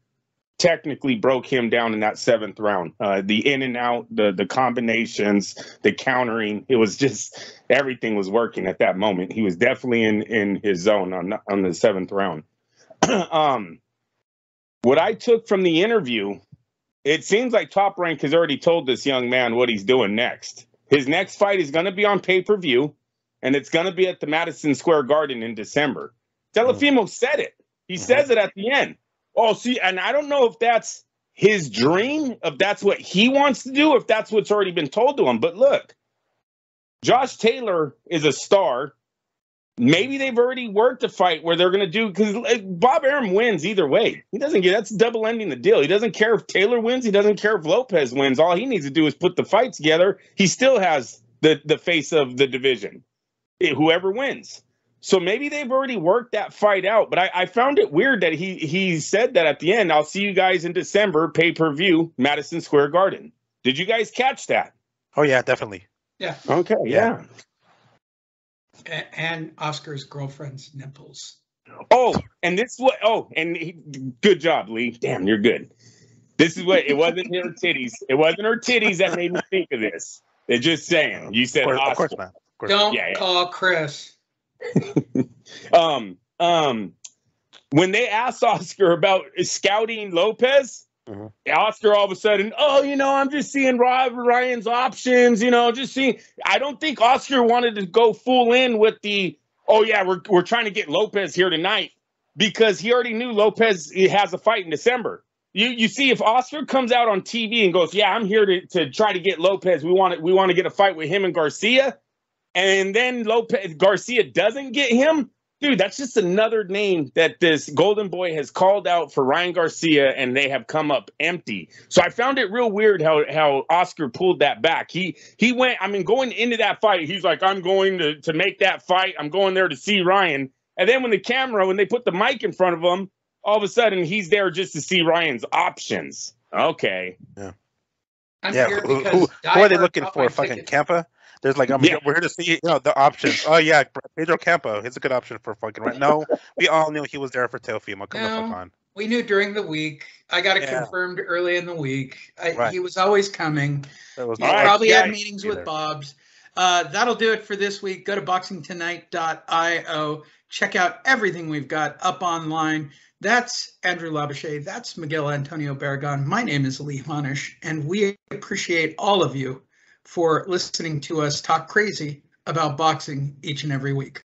technically broke him down in that 7th round. The in and out, the combinations, the countering, it was just everything was working at that moment. He was definitely in his zone on the 7th round. What I took from the interview, it seems like Top Rank has already told this young man what he's doing next. His next fight is going to be on pay-per-view, and it's going to be at the Madison Square Garden in December. Teofimo said it. He says it at the end. Oh, see, and I don't know if that's his dream, if that's what he wants to do, if that's what's already been told to him. But look, Josh Taylor is a star. Maybe they've already worked a fight where they're going to do, because Bob Arum wins either way. He doesn't get, that's double ending the deal. He doesn't care if Taylor wins. He doesn't care if Lopez wins. All he needs to do is put the fight together. He still has the face of the division, whoever wins. So maybe they've already worked that fight out. But I found it weird that he said that at the end. I'll see you guys in December, pay-per-view, Madison Square Garden. Did you guys catch that? Oh, yeah, definitely. Yeah. Okay, yeah. And Oscar's girlfriend's nipples. Oh, and this what? Oh, and good job, Lee. Damn, you're good. This is what it wasn't her titties. It wasn't her titties that made me think of this. They're just saying. You said of course not. Of course Don't not. call Chris. When they asked Oscar about scouting Lopez, Oscar all of a sudden, I'm just seeing Ryan's options, just seeing. I don't think Oscar wanted to go full in with we're trying to get Lopez here tonight, because he already knew Lopez has a fight in December. You see, if Oscar comes out on TV and goes, yeah, I'm here to try to get Lopez. We want to get a fight with him and Garcia. And then Garcia doesn't get him. Dude, that's just another name that this Golden Boy has called out for Ryan Garcia, and they have come up empty. So I found it real weird how Oscar pulled that back. He went, going into that fight, he's like, I'm going to make that fight. I'm going there to see Ryan. And then when they put the mic in front of him, all of a sudden he's there just to see Ryan's options. Okay. Yeah. Who are they looking for? Fucking Campa? There's we're here to see the options. Oh yeah, Pedro Campo. He's a good option for fucking right. No, we all knew he was there for Teofimo. Come the fuck on. We knew during the week. I got it confirmed early in the week. He was always coming. He probably had meetings with Bob's. That'll do it for this week. Go to boxingtonight.io. Check out everything we've got up online. That's Andrew Labouche. That's Miguel Antonio Barragan. My name is Lee Honish, and we appreciate all of you for listening to us talk crazy about boxing each and every week.